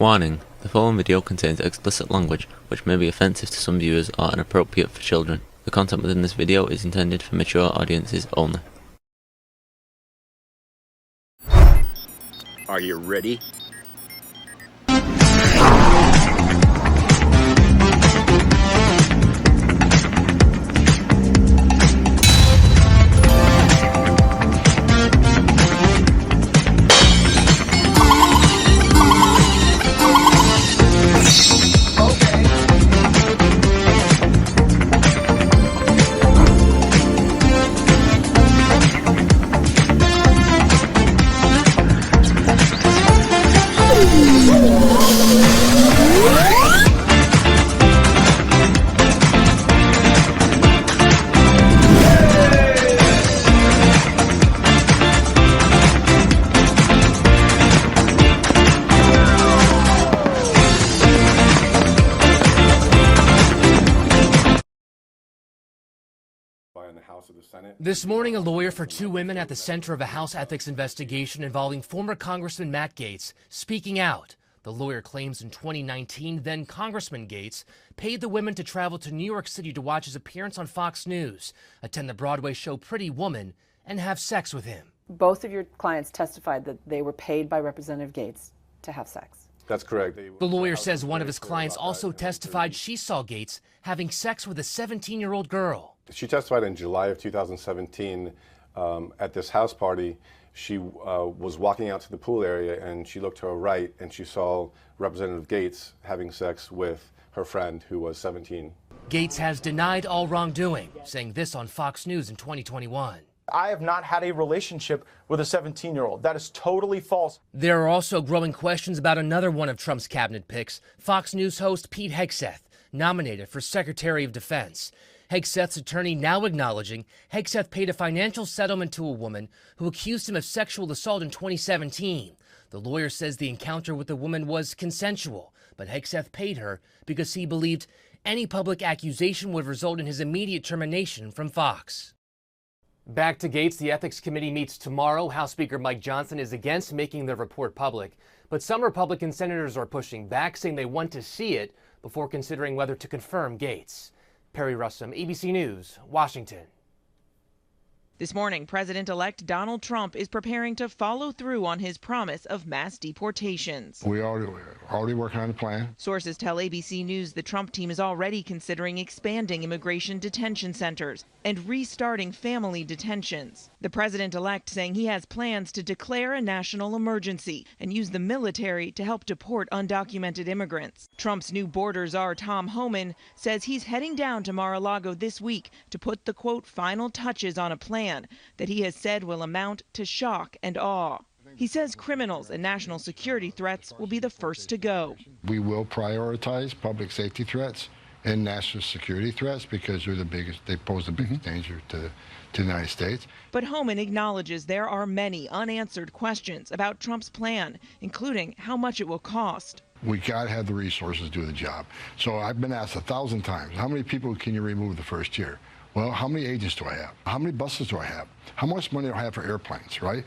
Warning: the following video contains explicit language which may be offensive to some viewers or inappropriate for children. The content within this video is intended for mature audiences only. Are you ready? In the House of the Senate. This morning, a lawyer for two women at the center of a House ethics investigation involving former Congressman Matt Gaetz speaking out. The lawyer claims in 2019, then Congressman Gaetz paid the women to travel to New York City to watch his appearance on Fox News, attend the Broadway show Pretty Woman, and have sex with him. Both of your clients testified that they were paid by Representative Gaetz to have sex. That's correct. The lawyer says one of his clients also testified she saw Gaetz having sex with a 17-year-old girl. She testified in July of 2017 at this house party. She was walking out to the pool area and she looked to her right and she saw Representative Gaetz having sex with her friend who was 17. Gaetz has denied all wrongdoing, saying this on Fox News in 2021. I have not had a relationship with a 17-year-old. That is totally false. There are also growing questions about another one of Trump's cabinet picks, Fox News host Pete Hegseth, nominated for Secretary of Defense. Hegseth's attorney now acknowledging Hegseth paid a financial settlement to a woman who accused him of sexual assault in 2017. The lawyer says the encounter with the woman was consensual, but Hegseth paid her because he believed any public accusation would result in his immediate termination from Fox. Back to Gaetz, the Ethics Committee meets tomorrow. House Speaker Mike Johnson is against making the report public, but some Republican senators are pushing back, saying they want to see it before considering whether to confirm Gaetz. Perry Russum, ABC News, Washington. This morning, President-elect Donald Trump is preparing to follow through on his promise of mass deportations. We're already working on the plan. Sources tell ABC News the Trump team is already considering expanding immigration detention centers and restarting family detentions. The president-elect saying he has plans to declare a national emergency and use the military to help deport undocumented immigrants. Trump's new border czar, Tom Homan, says he's heading down to Mar-a-Lago this week to put the, quote, final touches on a plan that he has said will amount to shock and awe. He says criminals and national security threats will be the first to go. We will prioritize public safety threats and national security threats because they pose the biggest danger to the United States. But Homan acknowledges there are many unanswered questions about Trump's plan, including how much it will cost. We got to have the resources to do the job. So I've been asked 1,000 times, how many people can you remove the first year? Well, how many agents do I have? How many buses do I have? How much money do I have for airplanes, right?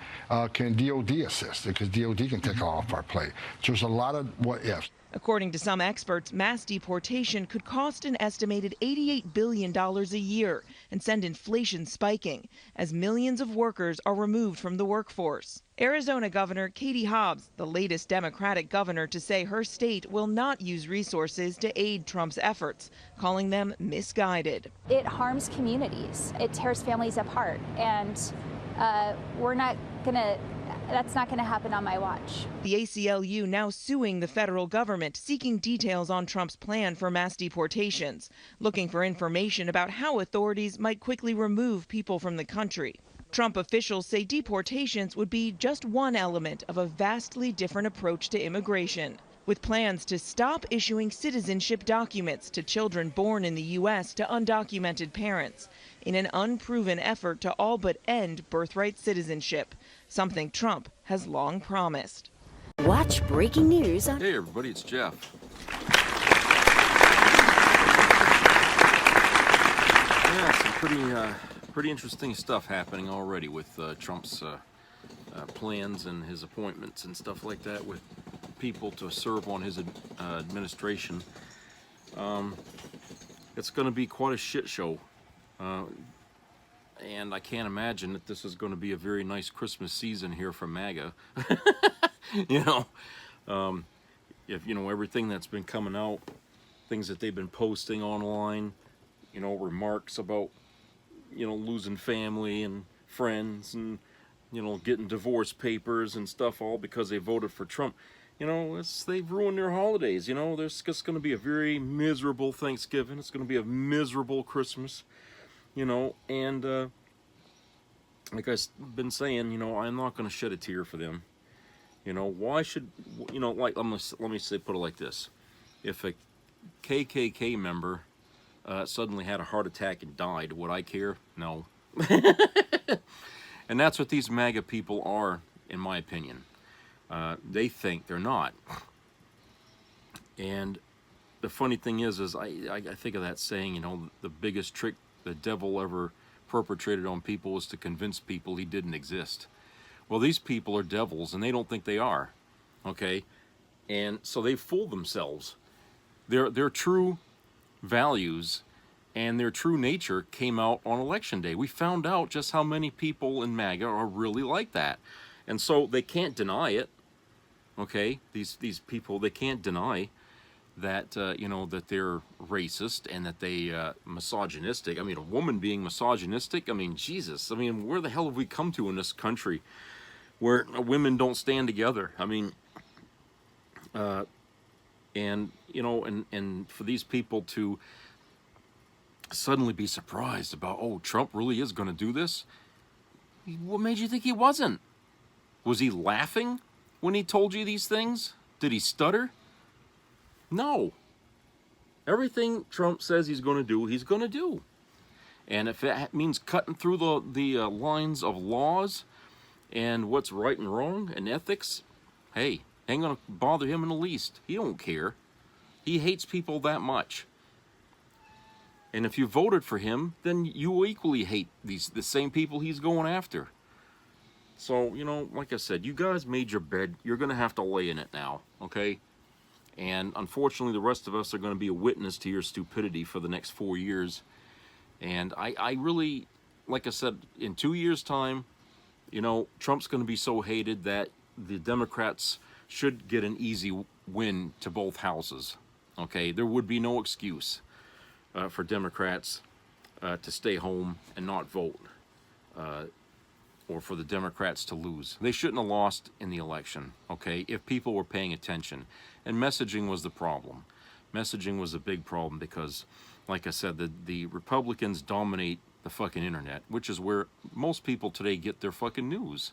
Can DOD assist? Because DOD can take off our plate. So there's a lot of what ifs. According to some experts, mass deportation could cost an estimated $88 billion a year and send inflation spiking as millions of workers are removed from the workforce. Arizona Governor Katie Hobbs, the latest Democratic governor to say her state will not use resources to aid Trump's efforts, calling them misguided. It harms communities. It tears families apart. And that's not going to happen on my watch. The ACLU now suing the federal government, seeking details on Trump's plan for mass deportations, looking for information about how authorities might quickly remove people from the country. Trump officials say deportations would be just one element of a vastly different approach to immigration, with plans to stop issuing citizenship documents to children born in the U.S. to undocumented parents in an unproven effort to all but end birthright citizenship, something Trump has long promised. Watch breaking news on... Hey everybody, it's Jeff. Yeah, some pretty interesting stuff happening already with Trump's plans and his appointments and stuff like that with people to serve on his administration, it's going to be quite a shit show. And I can't imagine that this is going to be a very nice Christmas season here for MAGA. You know, if, you know, everything that's been coming out, things that they've been posting online, you know, remarks about, you know, losing family and friends and, you know, getting divorce papers and stuff, all because they voted for Trump. You know, they've ruined their holidays. You know, there's just going to be a very miserable Thanksgiving. It's going to be a miserable Christmas, you know, and like I've been saying, you know, I'm not going to shed a tear for them. You know, why should, you know, like, let me say, put it like this. If a KKK member suddenly had a heart attack and died, would I care? No. And that's what these MAGA people are, in my opinion. They think they're not. And the funny thing is I think of that saying, you know, the biggest trick the devil ever perpetrated on people was to convince people he didn't exist. Well, these people are devils, and they don't think they are, okay? And so they fool themselves. Their true values and their true nature came out on Election Day. We found out just how many people in MAGA are really like that. And so they can't deny it, okay? These people, they can't deny that, you know, that they're racist and that they misogynistic. I mean, a woman being misogynistic, I mean, Jesus. I mean, where the hell have we come to in this country where women don't stand together? I mean, and, you know, and for these people to suddenly be surprised about, oh, Trump really is going to do this? What made you think he wasn't? Was he laughing when he told you these things? Did he stutter? No. Everything Trump says he's going to do, he's going to do. And if it means cutting through the lines of laws and what's right and wrong and ethics, hey, ain't going to bother him in the least. He don't care. He hates people that much. And if you voted for him, then you equally hate the same people he's going after. So, you know, like I said, you guys made your bed. You're going to have to lay in it now, okay? And unfortunately, the rest of us are going to be a witness to your stupidity for the next 4 years. And I really, like I said, in 2 years' time, you know, Trump's going to be so hated that the Democrats should get an easy win to both houses, okay? There would be no excuse for Democrats to stay home and not vote, or for the Democrats to lose. They shouldn't have lost in the election, okay, if people were paying attention. And messaging was the problem. Messaging was a big problem because, like I said, the Republicans dominate the fucking internet, which is where most people today get their fucking news,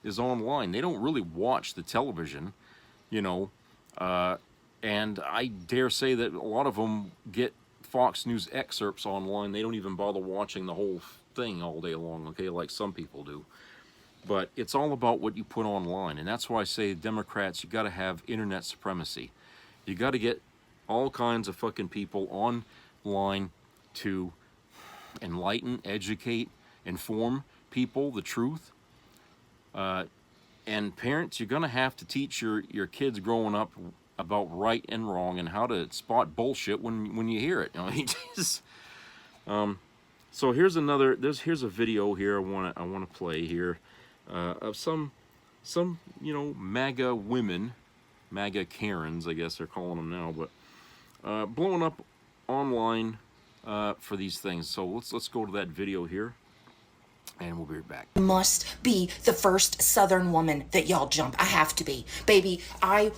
is online. They don't really watch the television, you know, and I dare say that a lot of them get Fox News excerpts online. They don't even bother watching the whole thing all day long, okay, like some people do. But it's all about what you put online, and that's why I say, Democrats, you got to have internet supremacy. You got to get all kinds of fucking people online to enlighten, educate, inform people the truth. And parents, you're going to have to teach your kids growing up about right and wrong and how to spot bullshit when you hear it. You know, just, so here's a video here I want to play here of some you know, MAGA women, MAGA Karens, I guess they're calling them now, but blowing up online for these things. So let's go to that video here, and we'll be right back. Must be the first Southern woman that y'all jump. I have to be. Baby, I'm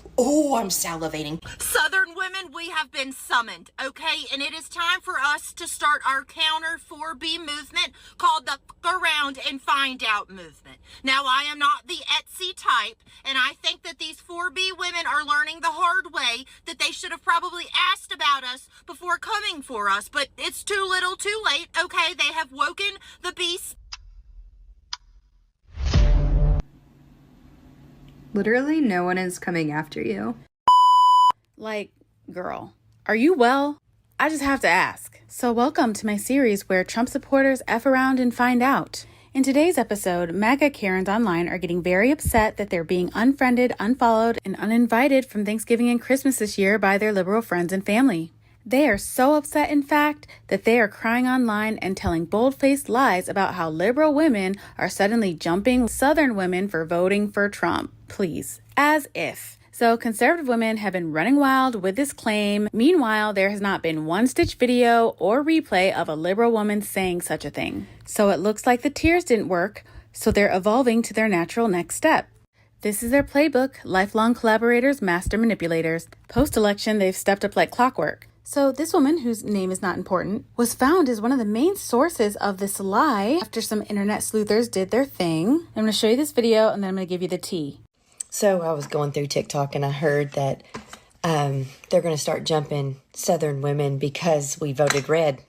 salivating. Southern women, we have been summoned, okay? And it is time for us to start our counter 4B movement called the Around and Find Out movement. Now, I am not the Etsy type, and I think that these 4B women are learning the hard way that they should have probably asked about us before coming for us, but it's too little too late, okay? They have woken the beast. Literally, no one is coming after you. Like, girl, are you well? I just have to ask. So welcome to my series where Trump supporters F around and find out. In today's episode, MAGA Karens online are getting very upset that they're being unfriended, unfollowed, and uninvited from Thanksgiving and Christmas this year by their liberal friends and family. They are so upset, in fact, that they are crying online and telling bold-faced lies about how liberal women are suddenly jumping Southern women for voting for Trump. Please, as if. So conservative women have been running wild with this claim. Meanwhile, there has not been one stitch video or replay of a liberal woman saying such a thing. So it looks like the tears didn't work, so they're evolving to their natural next step. This is their playbook, lifelong collaborators, master manipulators. Post-election, they've stepped up like clockwork. So this woman, whose name is not important, was found as one of the main sources of this lie after some internet sleuthers did their thing. I'm going to show you this video and then I'm going to give you the tea. So I was going through TikTok and I heard that they're going to start jumping Southern women because we voted red.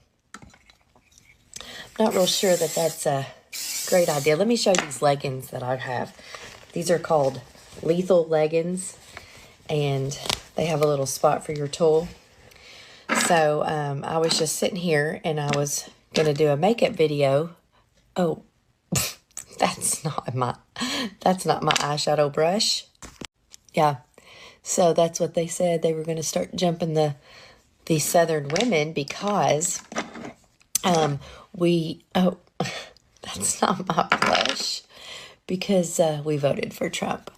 I'm not real sure that that's a great idea. Let me show you these leggings that I have. These are called Lethal leggings and they have a little spot for your tool. So I was just sitting here and I was going to do a makeup video. Oh, that's not my eyeshadow brush. Yeah. So that's what they said. They were going to start jumping the Southern women because that's not my blush because we voted for Trump.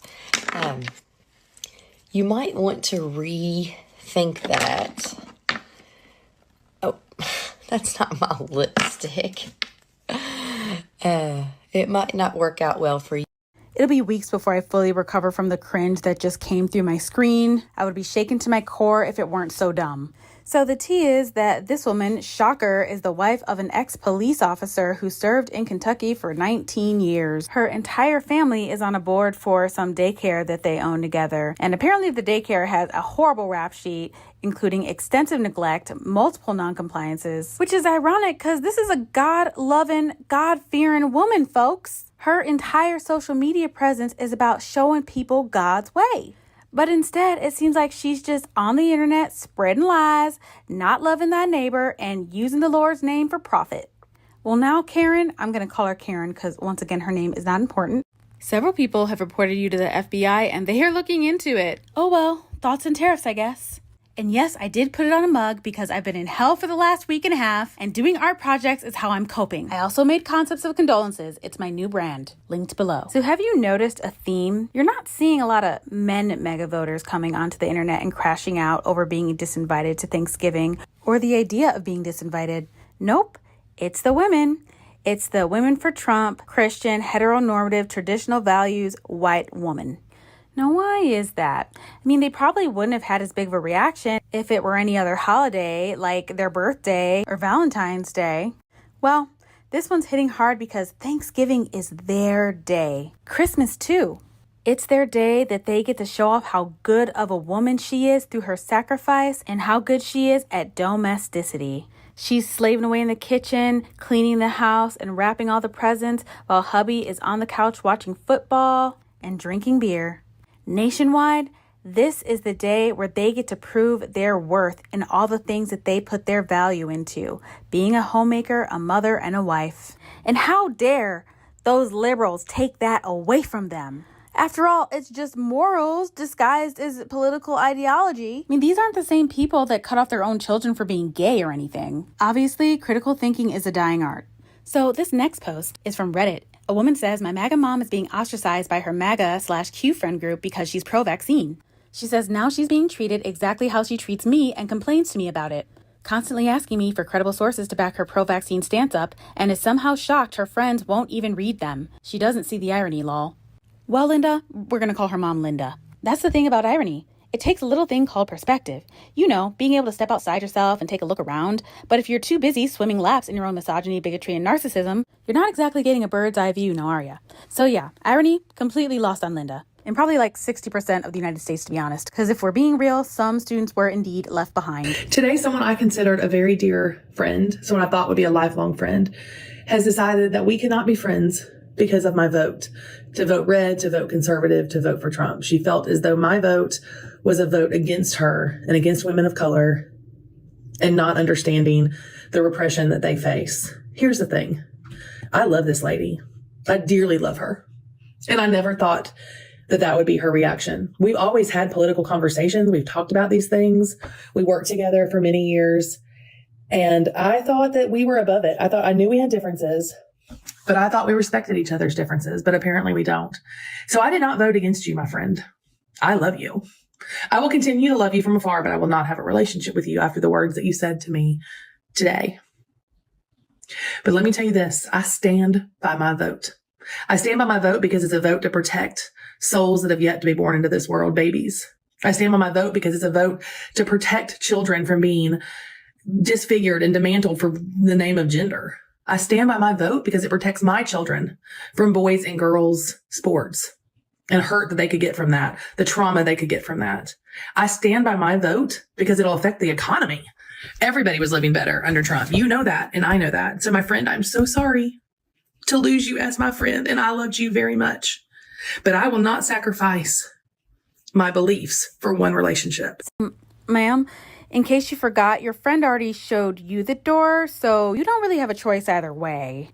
You might want to rethink that. Oh, that's not my lipstick. It might not work out well for you. It'll be weeks before I fully recover from the cringe that just came through my screen. I would be shaken to my core if it weren't so dumb. So the tea is that this woman, shocker, is the wife of an ex-police officer who served in Kentucky for 19 years. Her entire family is on a board for some daycare that they own together. And apparently the daycare has a horrible rap sheet, including extensive neglect, multiple non-compliances, which is ironic because this is a God-loving, God-fearing woman, folks. Her entire social media presence is about showing people God's way. But instead, it seems like she's just on the internet spreading lies, not loving thy neighbor, and using the Lord's name for profit. Well, now Karen, I'm going to call her Karen because once again, her name is not important. Several people have reported you to the FBI and they are looking into it. Oh well, thoughts and tariffs, I guess. And yes, I did put it on a mug because I've been in hell for the last week and a half, and doing art projects is how I'm coping. I also made concepts of condolences. It's my new brand, linked below. So have you noticed a theme? You're not seeing a lot of men mega voters coming onto the internet and crashing out over being disinvited to Thanksgiving or the idea of being disinvited. Nope, it's the women. It's the women for Trump, Christian, heteronormative, traditional values, white woman. Now, why is that? I mean, they probably wouldn't have had as big of a reaction if it were any other holiday, like their birthday or Valentine's Day. Well, this one's hitting hard because Thanksgiving is their day. Christmas, too. It's their day that they get to show off how good of a woman she is through her sacrifice and how good she is at domesticity. She's slaving away in the kitchen, cleaning the house, and wrapping all the presents while hubby is on the couch watching football and drinking beer. Nationwide, this is the day where they get to prove their worth in all the things that they put their value into, being a homemaker, a mother, and a wife. And how dare those liberals take that away from them? After all, it's just morals disguised as political ideology. I mean, these aren't the same people that cut off their own children for being gay or anything. Obviously, critical thinking is a dying art. So this next post is from Reddit. A woman says, my MAGA mom is being ostracized by her MAGA/Q friend group because she's pro-vaccine. She says now she's being treated exactly how she treats me and complains to me about it, constantly asking me for credible sources to back her pro-vaccine stance up, and is somehow shocked her friends won't even read them. She doesn't see the irony, lol. Well, Linda, we're going to call her mom Linda. That's the thing about irony. It takes a little thing called perspective. You know, being able to step outside yourself and take a look around. But if you're too busy swimming laps in your own misogyny, bigotry, and narcissism, you're not exactly getting a bird's eye view, now are ya? So yeah, irony completely lost on Linda. And probably like 60% of the United States, to be honest. Because if we're being real, some students were indeed left behind. Today, someone I considered a very dear friend, someone I thought would be a lifelong friend, has decided that we cannot be friends because of my vote. To vote red, to vote conservative, to vote for Trump. She felt as though my vote was a vote against her and against women of color and not understanding the repression that they face. Here's the thing. I love this lady. I dearly love her. And I never thought that that would be her reaction. We've always had political conversations. We've talked about these things. We worked together for many years. And I thought that we were above it. I knew we had differences, but I thought we respected each other's differences, but apparently we don't. So I did not vote against you, my friend. I love you. I will continue to love you from afar, but I will not have a relationship with you after the words that you said to me today. But let me tell you this, I stand by my vote. I stand by my vote because it's a vote to protect souls that have yet to be born into this world, babies. I stand by my vote because it's a vote to protect children from being disfigured and demantled for the name of gender. I stand by my vote because it protects my children from boys and girls sports and hurt that they could get from that, the trauma they could get from that. I stand by my vote because it'll affect the economy. Everybody was living better under Trump. You know that, and I know that. So my friend, I'm so sorry to lose you as my friend, and I loved you very much. But I will not sacrifice my beliefs for one relationship. Ma'am, in case you forgot, your friend already showed you the door, so you don't really have a choice either way.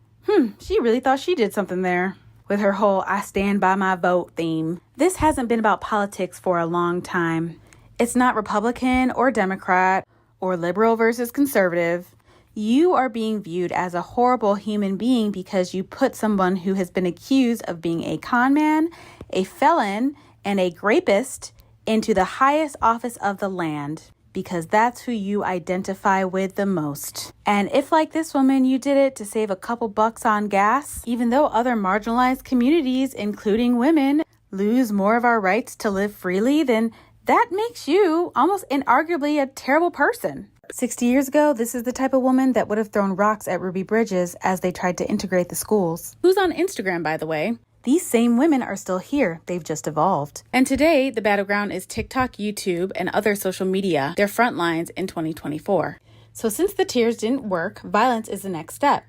She really thought she did something there with her whole I stand by my vote theme. This hasn't been about politics for a long time. It's not Republican or Democrat or liberal versus conservative. You are being viewed as a horrible human being because you put someone who has been accused of being a con man, a felon, and a rapist into the highest office of the land, because that's who you identify with the most. And if, like this woman, you did it to save a couple bucks on gas, even though other marginalized communities, including women, lose more of our rights to live freely, then that makes you almost inarguably a terrible person. 60 years ago, this is the type of woman that would have thrown rocks at Ruby Bridges as they tried to integrate the schools. Who's on Instagram, by the way? These same women are still here. They've just evolved. And today, the battleground is TikTok, YouTube, and other social media, their front lines in 2024. So since the tears didn't work, violence is the next step.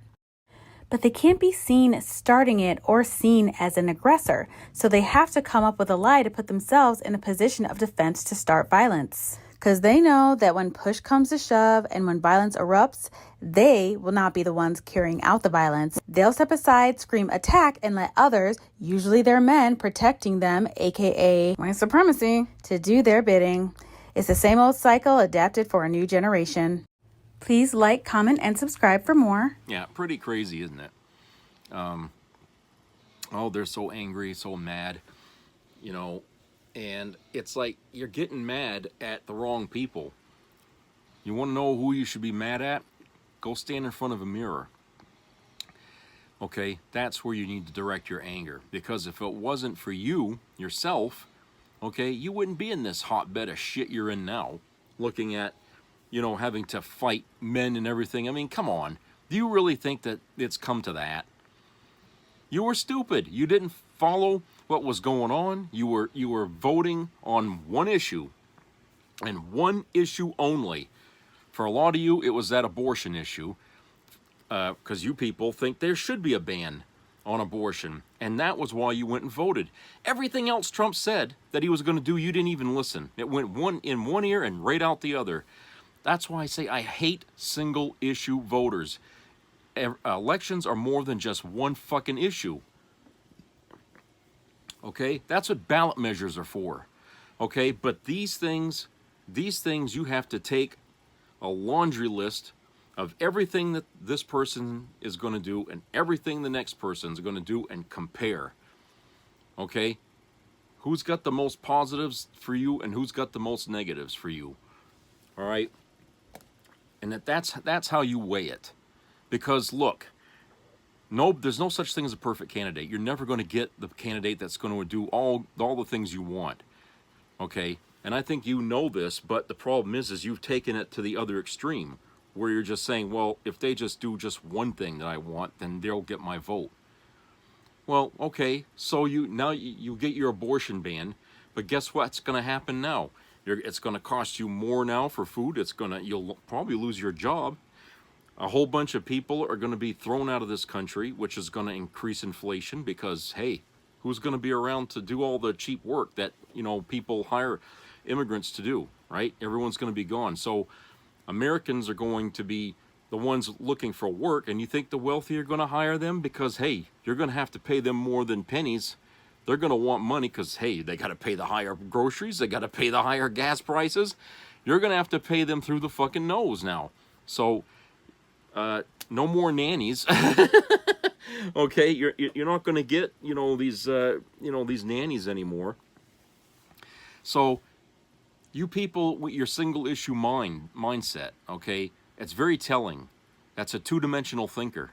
But they can't be seen starting it or seen as an aggressor. So they have to come up with a lie to put themselves in a position of defense to start violence. Because they know that when push comes to shove and when violence erupts, they will not be the ones carrying out the violence. They'll step aside, scream attack, and let others, usually their men protecting them, aka white supremacy, to do their bidding. It's the same old cycle adapted for a new generation. Please like, comment, and subscribe for more. Yeah, pretty crazy, isn't it? Oh, they're so angry, so mad, you know, and it's like you're getting mad at the wrong people. You want to know who you should be mad at? Go stand in front of a mirror. Okay, that's where you need to direct your anger. Because if it wasn't for you, yourself, okay, you wouldn't be in this hotbed of shit you're in now, looking at, you know, having to fight men and everything. I mean, come on. Do you really think that it's come to that? You were stupid. You didn't follow what was going on. You were voting on one issue, and one issue only. For a lot of you, it was that abortion issue, because you people think there should be a ban on abortion, and that was why you went and voted. Everything else Trump said that he was going to do, you didn't even listen. It went in one ear and right out the other. That's why I say I hate single-issue voters. Elections are more than just one fucking issue. Okay? That's what ballot measures are for. Okay? But these things you have to take a laundry list of everything that this person is going to do and everything the next person is going to do and compare. Okay? Who's got the most positives for you and who's got the most negatives for you? All right? And that's how you weigh it. Because look, there's no such thing as a perfect candidate. You're never going to get the candidate that's going to do all the things you want. Okay? And I think you know this, but the problem is you've taken it to the other extreme, where you're just saying, well, if they just do just one thing that I want, then they'll get my vote. Well, okay, so you get your abortion ban, but guess what's going to happen now? It's going to cost you more now for food. You'll probably lose your job. A whole bunch of people are going to be thrown out of this country, which is going to increase inflation because, hey, who's going to be around to do all the cheap work that, you know, people hire immigrants to do, right? Everyone's going to be gone. So Americans are going to be the ones looking for work, and you think the wealthy are going to hire them because, hey, you're going to have to pay them more than pennies. They're going to want money because, hey, they got to pay the higher groceries. They got to pay the higher gas prices. You're going to have to pay them through the fucking nose now. So, no more nannies. Okay, you're not going to get, these nannies anymore. So, you people with your single issue mindset, okay, it's very telling. That's a two-dimensional thinker,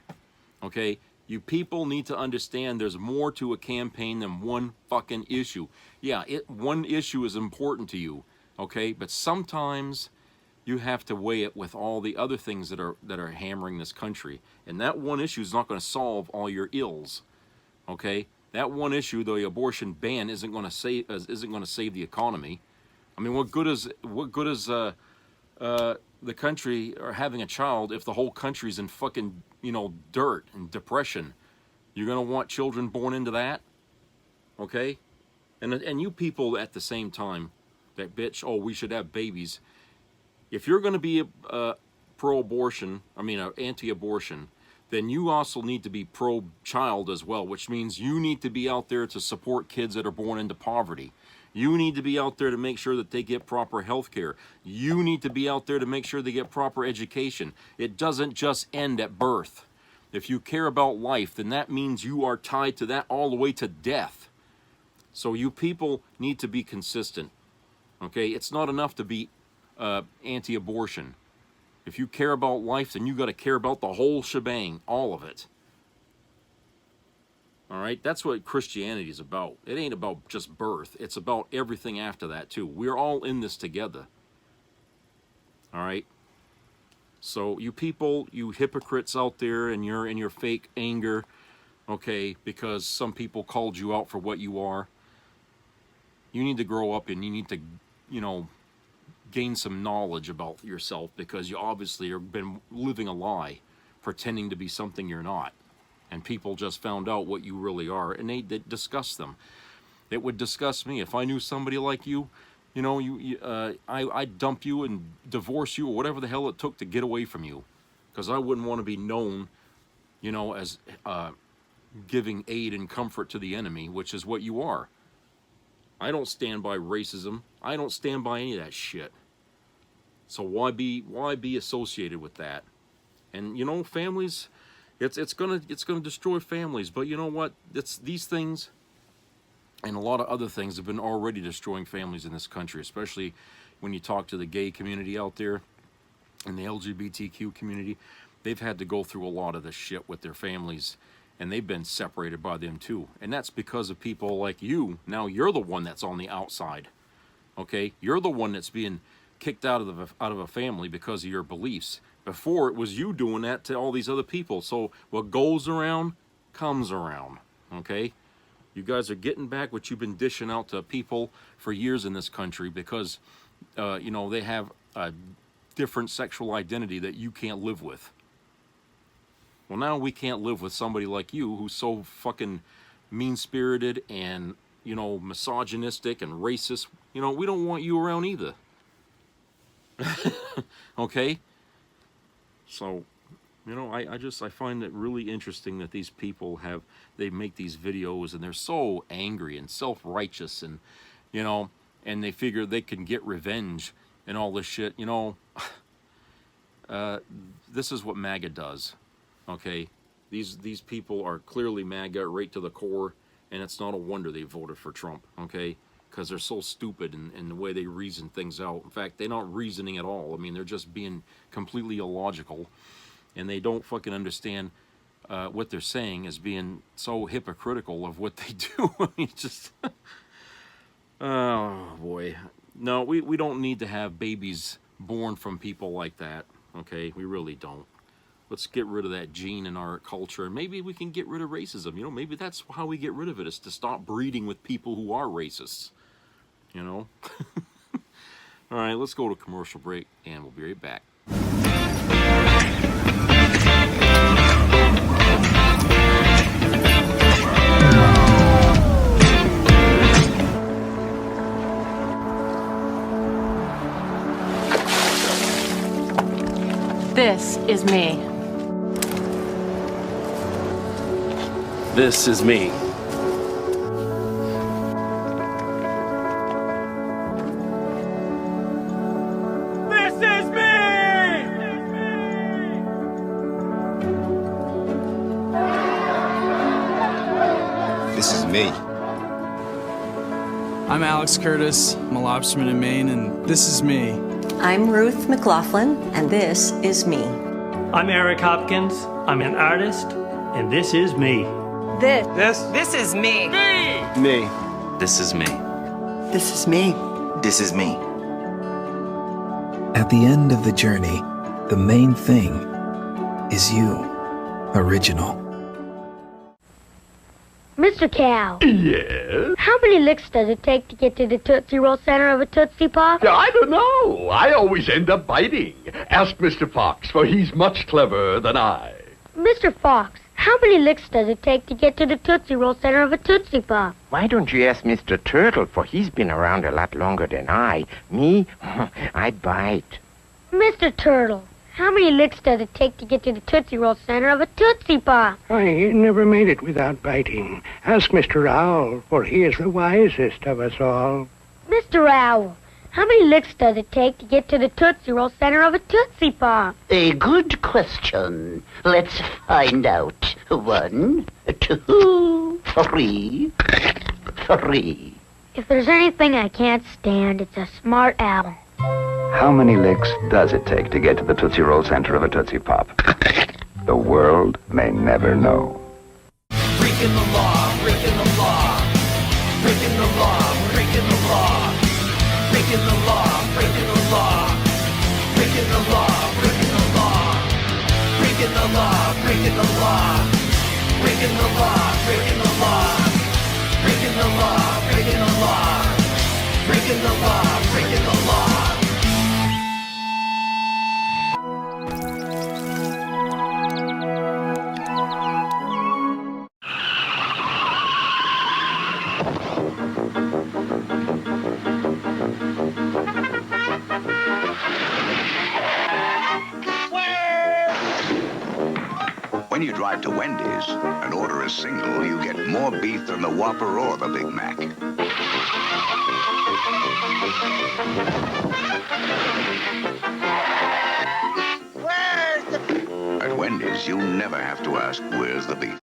okay? You people need to understand there's more to a campaign than one fucking issue. Yeah, one issue is important to you, okay? But sometimes you have to weigh it with all the other things that are hammering this country. And that one issue is not going to solve all your ills, okay? That one issue, the abortion ban, isn't going to save the economy. I mean, what good is the country or having a child if the whole country's in fucking, dirt and depression? You're gonna want children born into that, okay? And you people at the same time that bitch, oh, we should have babies. If you're gonna be pro-abortion, anti-abortion, then you also need to be pro-child as well, which means you need to be out there to support kids that are born into poverty. You need to be out there to make sure that they get proper health care. You need to be out there to make sure they get proper education. It doesn't just end at birth. If you care about life, then that means you are tied to that all the way to death. So you people need to be consistent. Okay? It's not enough to be anti-abortion. If you care about life, then you got to care about the whole shebang, all of it. All right, that's what Christianity is about. It ain't about just birth. It's about everything after that too. We're all in this together. All right. So you people, you hypocrites out there, and you're in your fake anger, okay, because some people called you out for what you are. You need to grow up, and you need to, gain some knowledge about yourself, because you obviously have been living a lie, pretending to be something you're not. And people just found out what you really are, and they disgust them. It would disgust me if I knew somebody like you. I'd dump you and divorce you, or whatever the hell it took to get away from you, because I wouldn't want to be known, as giving aid and comfort to the enemy, which is what you are. I don't stand by racism. I don't stand by any of that shit. So why be associated with that? And families. It's gonna destroy families, but you know what? These things and a lot of other things have been already destroying families in this country, especially when you talk to the gay community out there and the LGBTQ community. They've had to go through a lot of this shit with their families, and they've been separated by them too. And that's because of people like you. Now you're the one that's on the outside, okay? You're the one that's being kicked out of a family because of your beliefs. Before, it was you doing that to all these other people. So what goes around comes around, okay? You guys are getting back what you've been dishing out to people for years in this country, because, they have a different sexual identity that you can't live with. Well, now we can't live with somebody like you who's so fucking mean-spirited and, misogynistic and racist. We don't want you around either. Okay? So, I find it really interesting that these people they make these videos, and they're so angry and self-righteous, and, and they figure they can get revenge and all this shit. This is what MAGA does, okay? These people are clearly MAGA right to the core, and it's not a wonder they voted for Trump, okay? Because they're so stupid in the way they reason things out. In fact, they're not reasoning at all. They're just being completely illogical, and they don't fucking understand what they're saying as being so hypocritical of what they do. Just, oh boy. No, we don't need to have babies born from people like that, okay? We really don't. Let's get rid of that gene in our culture, and maybe we can get rid of racism. Maybe that's how we get rid of it, is to stop breeding with people who are racists. All right, let's go to commercial break, and we'll be right back. This is me. This is me. This is me! This is me. I'm Alex Curtis. I'm a lobsterman in Maine, and this is me. I'm Ruth McLaughlin, and this is me. I'm Eric Hopkins. I'm an artist, and this is me. This is me. Me. This is me. This is me. This is me. At the end of the journey, the main thing is you. Original. Mr. Cow. Yes? How many licks does it take to get to the Tootsie Roll center of a Tootsie Pop? I don't know. I always end up biting. Ask Mr. Fox, for he's much cleverer than I. Mr. Fox, how many licks does it take to get to the Tootsie Roll center of a Tootsie Pop? Why don't you ask Mr. Turtle, for he's been around a lot longer than I. Me? I bite. Mr. Turtle, how many licks does it take to get to the Tootsie Roll center of a Tootsie Pop? I never made it without biting. Ask Mr. Owl, for he is the wisest of us all. Mr. Owl, how many licks does it take to get to the Tootsie Roll center of a Tootsie Pop? A good question. Let's find out. 1, 2, 3. If there's anything I can't stand, it's a smart owl. How many licks does it take to get to the Tootsie Roll center of a Tootsie Pop? The world may never know. Breaking the law, breaking the law. Breaking the law, breaking the law. Breaking the law, breaking the law. Breaking the law, breaking the law. Breaking the law, breaking the law. Breaking the law, breaking the law. Breaking the law, breaking the law. Breaking the law, breaking the law. When you drive to Wendy's and order a single, you get more beef than the Whopper or the Big Mac. At Wendy's, you never have to ask, where's the beef?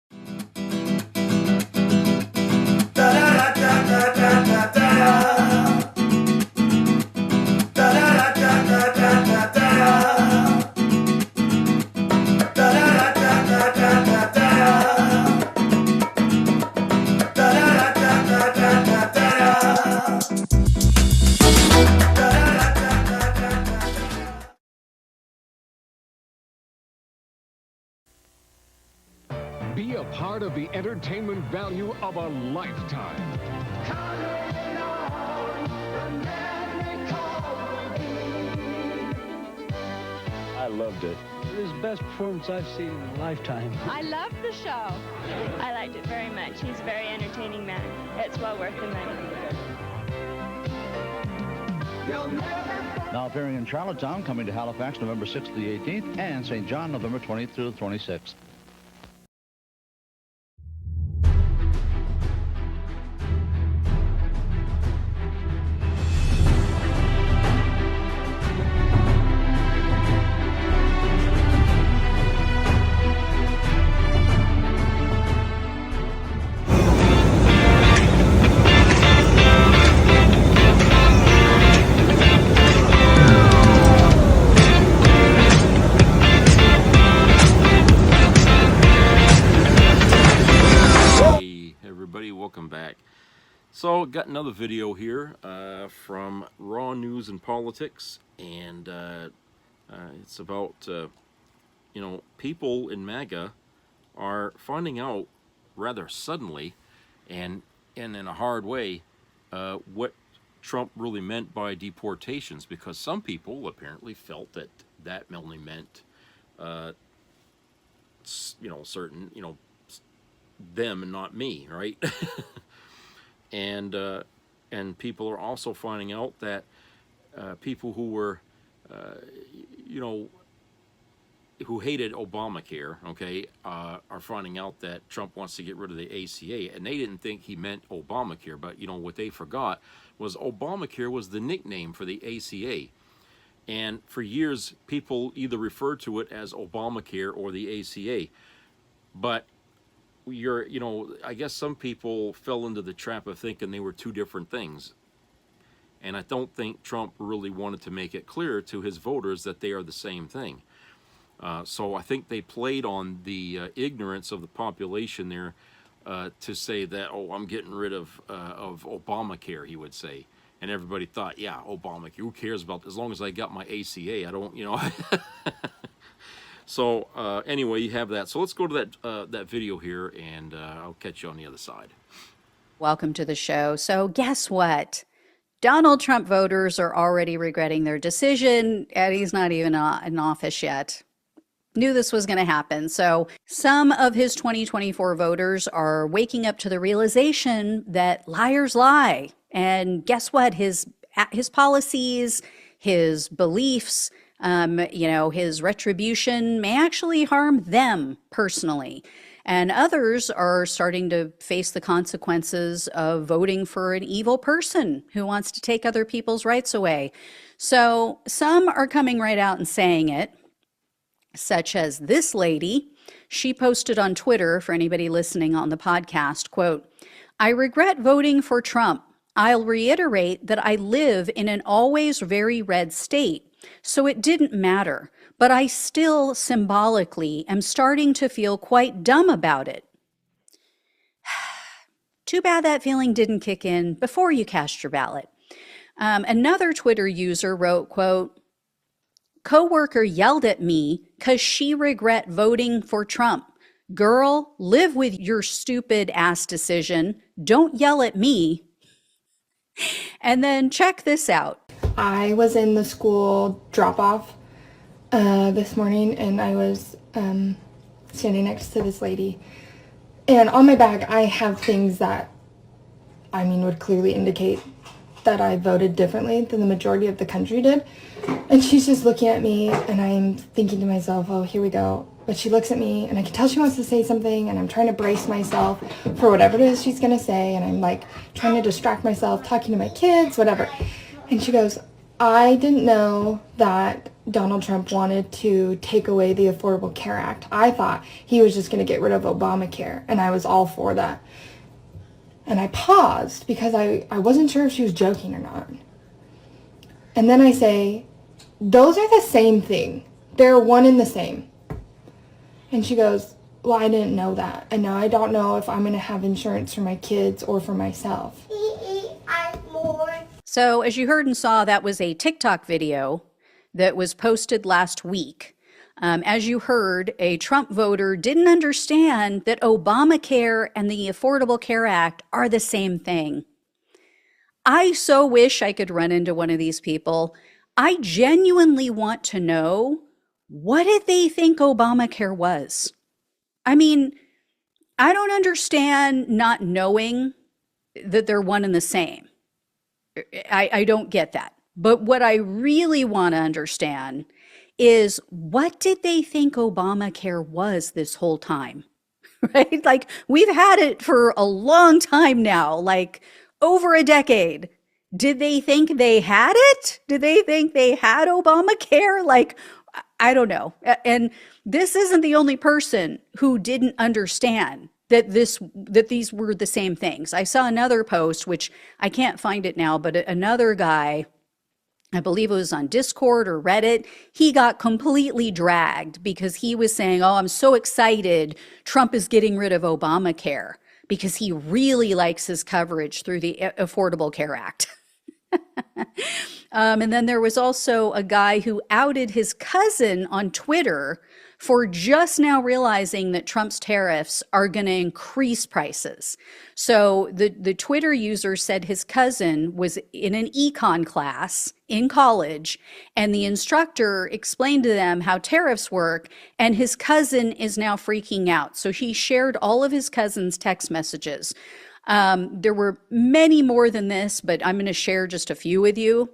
Be a part of the entertainment value of a lifetime. I loved it. It was the best performance I've seen in a lifetime. I loved the show. I liked it very much. He's a very entertaining man. It's well worth the money. Now appearing in Charlottetown, coming to Halifax November 6th to the 18th, and St. John November 20th through the 26th. Welcome back. So, got another video here from Raw News and Politics, and it's about, you know, people in MAGA are finding out rather suddenly and in a hard way what Trump really meant by deportations, because some people apparently felt that that only meant, you know, certain, you know, them and not me, right? And people are also finding out that people who were, you know, who hated Obamacare, okay, are finding out that Trump wants to get rid of the ACA, and they didn't think he meant Obamacare. But what they forgot was Obamacare was the nickname for the ACA, and for years people either referred to it as Obamacare or the ACA. But I guess some people fell into the trap of thinking they were two different things. And I don't think Trump really wanted to make it clear to his voters that they are the same thing. So I think they played on the ignorance of the population there to say that, oh, I'm getting rid of Obamacare, he would say. And everybody thought, yeah, Obamacare, who cares about, as long as I got my ACA, I don't, So anyway, you have that. So let's go to that video here, and I'll catch you on the other side. Welcome to the show. So guess what? Donald Trump voters are already regretting their decision, and he's not even in office yet. Knew this was going to happen. So some of his 2024 voters are waking up to the realization that liars lie. And guess what? His policies, his beliefs, his retribution may actually harm them personally. And others are starting to face the consequences of voting for an evil person who wants to take other people's rights away. So some are coming right out and saying it, such as this lady. She posted on Twitter, for anybody listening on the podcast, quote, "I regret voting for Trump. I'll reiterate that I live in an always very red state, so it didn't matter. But I still symbolically am starting to feel quite dumb about it." Too bad that feeling didn't kick in before you cast your ballot. Another Twitter user wrote, quote, "Coworker yelled at me because she regret voting for Trump. Girl, live with your stupid ass decision. Don't yell at me." And then check this out. I was in the school drop-off this morning, and I was standing next to this lady. And on my bag, I have things that, would clearly indicate that I voted differently than the majority of the country did. And she's just looking at me, and I'm thinking to myself, oh, here we go. But she looks at me, and I can tell she wants to say something, and I'm trying to brace myself for whatever it is she's going to say. And I'm like trying to distract myself, talking to my kids, whatever. And she goes, "I didn't know that Donald Trump wanted to take away the Affordable Care Act. I thought he was just going to get rid of Obamacare, and I was all for that." And I paused because I wasn't sure if she was joking or not. And then I say, "Those are the same thing. They're one and the same." And she goes, "Well, I didn't know that. And now I don't know if I'm going to have insurance for my kids or for myself." So as you heard and saw, that was a TikTok video that was posted last week. As you heard, a Trump voter didn't understand that Obamacare and the Affordable Care Act are the same thing. I so wish I could run into one of these people. I genuinely want to know, what did they think Obamacare was? I don't understand not knowing that they're one and the same. I don't get that. But what I really want to understand is, what did they think Obamacare was this whole time? Right? Like, we've had it for a long time now, like over a decade. Did they think they had it? Did they think they had Obamacare? Like, I don't know. And this isn't the only person who didn't understand that these were the same things. I saw another post, which I can't find it now, but another guy, I believe it was on Discord or Reddit, he got completely dragged because he was saying, "Oh, I'm so excited Trump is getting rid of Obamacare," because he really likes his coverage through the Affordable Care Act. And then there was also a guy who outed his cousin on Twitter for just now realizing that Trump's tariffs are going to increase prices. So the Twitter user said his cousin was in an econ class in college, and the instructor explained to them how tariffs work, and his cousin is now freaking out. So he shared all of his cousin's text messages. There were many more than this, but I'm going to share just a few with you.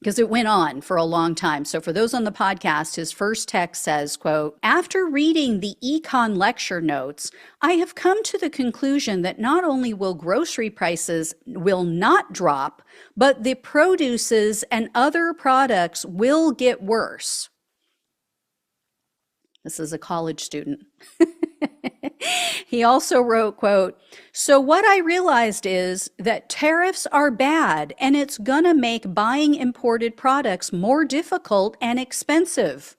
because it went on for a long time. So for those on the podcast, his first text says, quote, "After reading the econ lecture notes, I have come to the conclusion that not only will grocery prices will not drop, but the produces and other products will get worse." This is a college student. He also wrote, quote, "So what I realized is that tariffs are bad and it's gonna make buying imported products more difficult and expensive."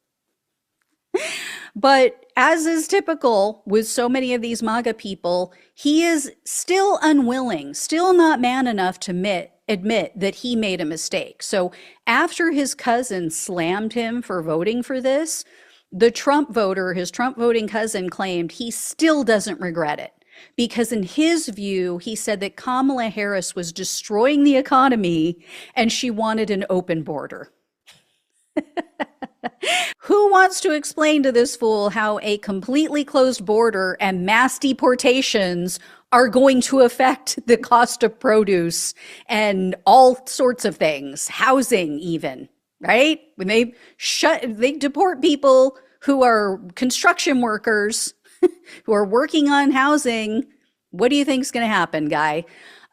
But as is typical with so many of these MAGA people, he is still unwilling, still not man enough to admit that he made a mistake. So after his cousin slammed him for voting for this, the Trump voter, his Trump voting cousin, claimed he still doesn't regret it. Because in his view, he said that Kamala Harris was destroying the economy and she wanted an open border. Who wants to explain to this fool how a completely closed border and mass deportations are going to affect the cost of produce and all sorts of things, housing even, right? When they deport people who are construction workers, who are working on housing, what do you think is going to happen, guy?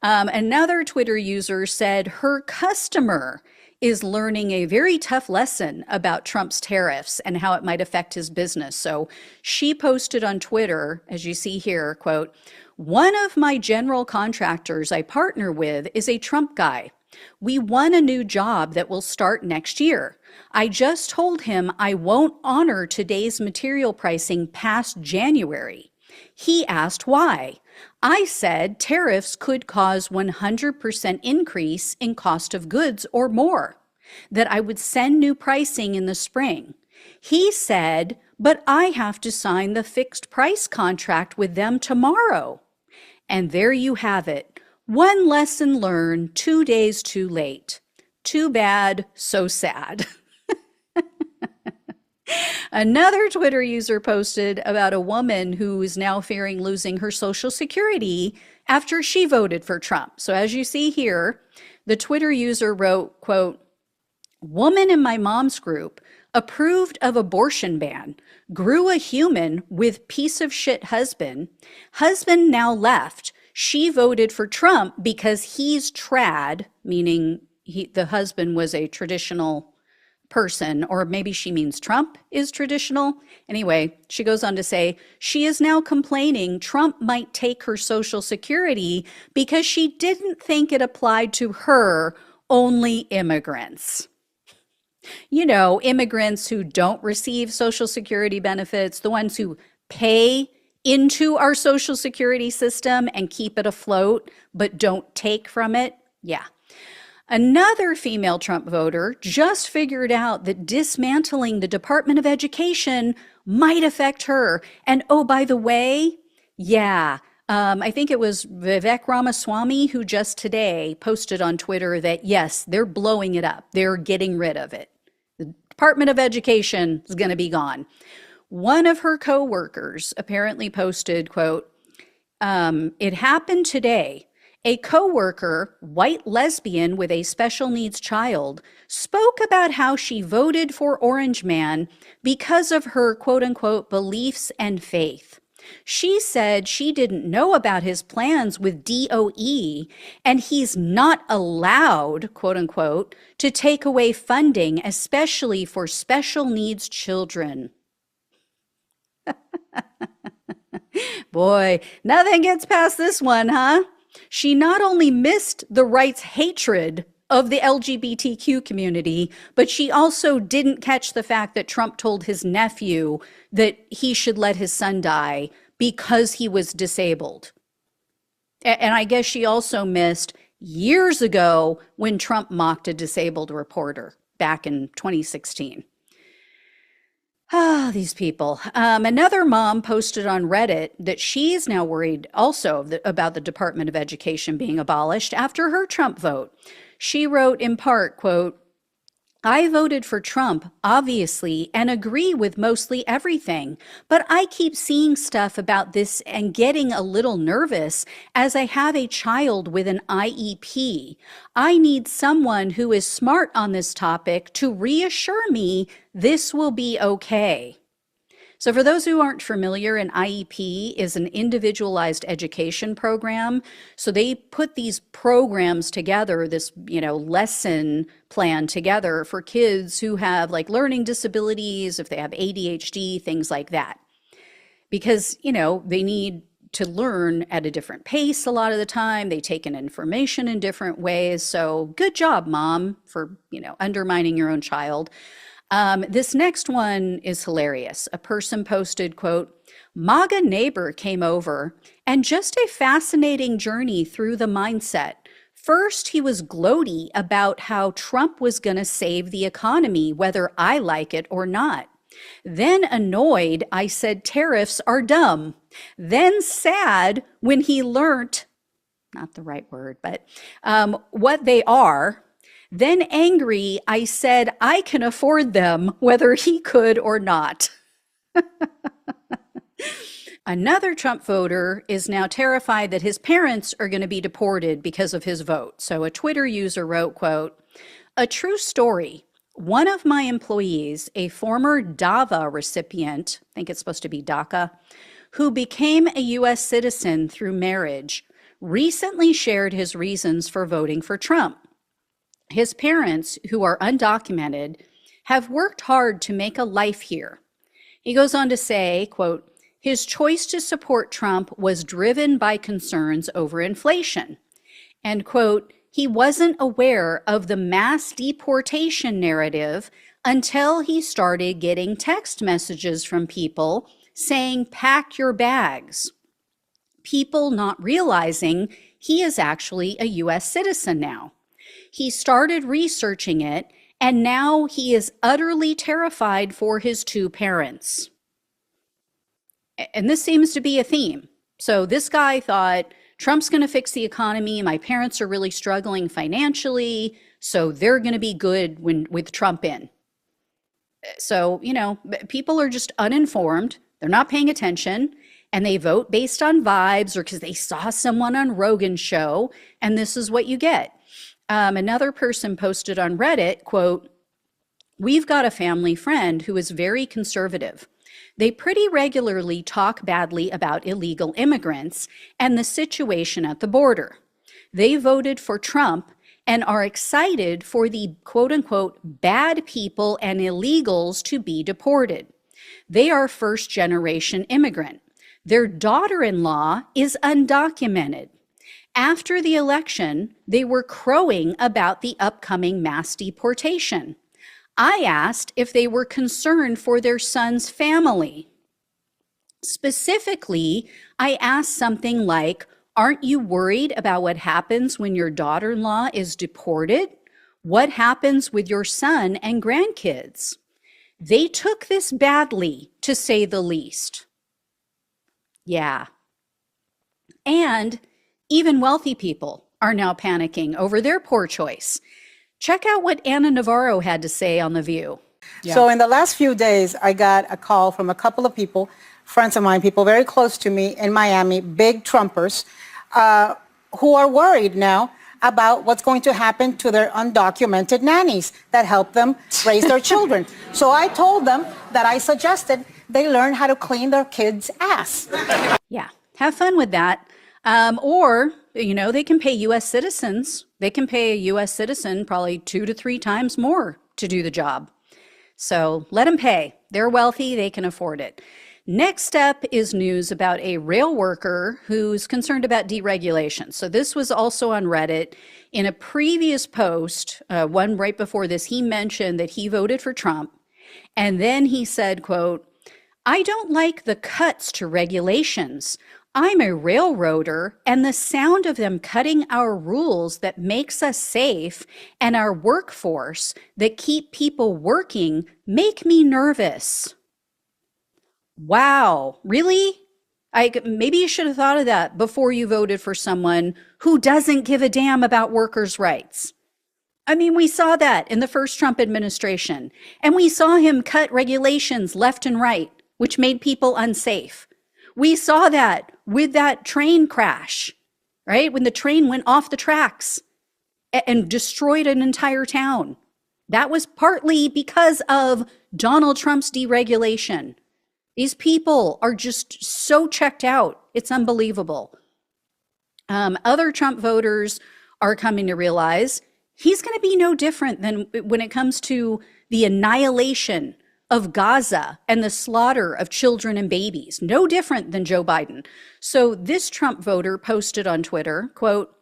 Another Twitter user said her customer is learning a very tough lesson about Trump's tariffs and how it might affect his business. So she posted on Twitter, as you see here, quote, "One of my general contractors I partner with is a Trump guy. We won a new job that will start next year. I just told him I won't honor today's material pricing past January. He asked why. I said tariffs could cause 100% increase in cost of goods or more, that I would send new pricing in the spring. He said, but I have to sign the fixed price contract with them tomorrow." And there you have it. One lesson learned 2 days too late. Too bad, so sad. Another Twitter user posted about a woman who is now fearing losing her Social Security after she voted for Trump. So as you see here, the Twitter user wrote, quote, "Woman in my mom's group approved of abortion ban, grew a human with piece of shit husband. Husband now left. She voted for Trump because he's trad," meaning the husband was a traditional person, or maybe she means Trump is traditional. Anyway, she goes on to say, she is now complaining Trump might take her Social Security because she didn't think it applied to her, only immigrants. You know, immigrants who don't receive Social Security benefits, the ones who pay into our Social Security system and keep it afloat, but don't take from it. Yeah. Another female Trump voter just figured out that dismantling the Department of Education might affect her. And oh, by the way, yeah, I think it was Vivek Ramaswamy who just today posted on Twitter that, yes, they're blowing it up. They're getting rid of it. The Department of Education is going to be gone. One of her coworkers apparently posted, quote, "It happened today. A coworker, white lesbian with a special needs child, spoke about how she voted for Orange Man because of her quote unquote beliefs and faith. She said she didn't know about his plans with DOE and he's not allowed, quote unquote, to take away funding, especially for special needs children." Boy, nothing gets past this one, huh? She not only missed the right's hatred of the LGBTQ community, but she also didn't catch the fact that Trump told his nephew that he should let his son die because he was disabled. And I guess she also missed years ago when Trump mocked a disabled reporter back in 2016. Ah, these people. Another mom posted on Reddit that she's now worried also about the Department of Education being abolished after her Trump vote. She wrote in part, quote, I voted for Trump, obviously, and agree with mostly everything, but I keep seeing stuff about this and getting a little nervous as I have a child with an IEP. I need someone who is smart on this topic to reassure me this will be okay. So for those who aren't familiar, an IEP is an individualized education program. So they put these programs together, this, lesson plan together for kids who have like learning disabilities, if they have ADHD, things like that. Because, they need to learn at a different pace a lot of the time. They take in information in different ways. So good job, Mom, for, undermining your own child. This next one is hilarious. A person posted, quote, MAGA neighbor came over and just a fascinating journey through the mindset. First, he was gloaty about how Trump was going to save the economy, whether I like it or not. Then annoyed, I said tariffs are dumb. Then sad when he learnt, not the right word, but what they are. Then angry, I said I can afford them, whether he could or not. Another Trump voter is now terrified that his parents are going to be deported because of his vote. So a Twitter user wrote, quote, a true story. One of my employees, a former DAVA recipient, I think it's supposed to be DACA, who became a U.S. citizen through marriage, recently shared his reasons for voting for Trump. His parents, who are undocumented, have worked hard to make a life here. He goes on to say, quote, his choice to support Trump was driven by concerns over inflation. And, quote, he wasn't aware of the mass deportation narrative until he started getting text messages from people saying, pack your bags. People not realizing he is actually a U.S. citizen now. He started researching it, and now he is utterly terrified for his two parents. And this seems to be a theme. So this guy thought, Trump's going to fix the economy. My parents are really struggling financially, so they're going to be good with Trump in. So, people are just uninformed. They're not paying attention, and they vote based on vibes or because they saw someone on Rogan's show, and this is what you get. Another person posted on Reddit, quote, we've got a family friend who is very conservative. They pretty regularly talk badly about illegal immigrants and the situation at the border. They voted for Trump and are excited for the quote unquote bad people and illegals to be deported. They are first generation immigrant. Their daughter-in-law is undocumented. After the election, they were crowing about the upcoming mass deportation. I asked if they were concerned for their son's family. Specifically, I asked something like, aren't you worried about what happens when your daughter-in-law is deported? What happens with your son and grandkids? They took this badly, to say the least. Yeah. And even wealthy people are now panicking over their poor choice. Check out what Anna Navarro had to say on The View. Yeah. So in the last few days, I got a call from a couple of people, friends of mine, people very close to me in Miami, big Trumpers, who are worried now about what's going to happen to their undocumented nannies that help them raise their children. So I told them that I suggested they learn how to clean their kids' ass. Yeah, have fun with that. Or, they can pay U.S. citizens. They can pay a U.S. citizen probably 2 to 3 times more to do the job. So let them pay. They're wealthy. They can afford it. Next up is news about a rail worker who's concerned about deregulation. So this was also on Reddit. In a previous post, one right before this, he mentioned that he voted for Trump. And then he said, quote, I don't like the cuts to regulations. I'm a railroader, and the sound of them cutting our rules that makes us safe and our workforce that keep people working make me nervous. Wow, really? Maybe you should have thought of that before you voted for someone who doesn't give a damn about workers' rights. I mean, we saw that in the first Trump administration, and we saw him cut regulations left and right, which made people unsafe. We saw that with that train crash, right? When the train went off the tracks and destroyed an entire town. That was partly because of Donald Trump's deregulation. These people are just so checked out. It's unbelievable. Other Trump voters are coming to realize he's going to be no different than when it comes to the annihilation of Gaza and the slaughter of children and babies. No different than Joe Biden. So this Trump voter posted on Twitter, quote,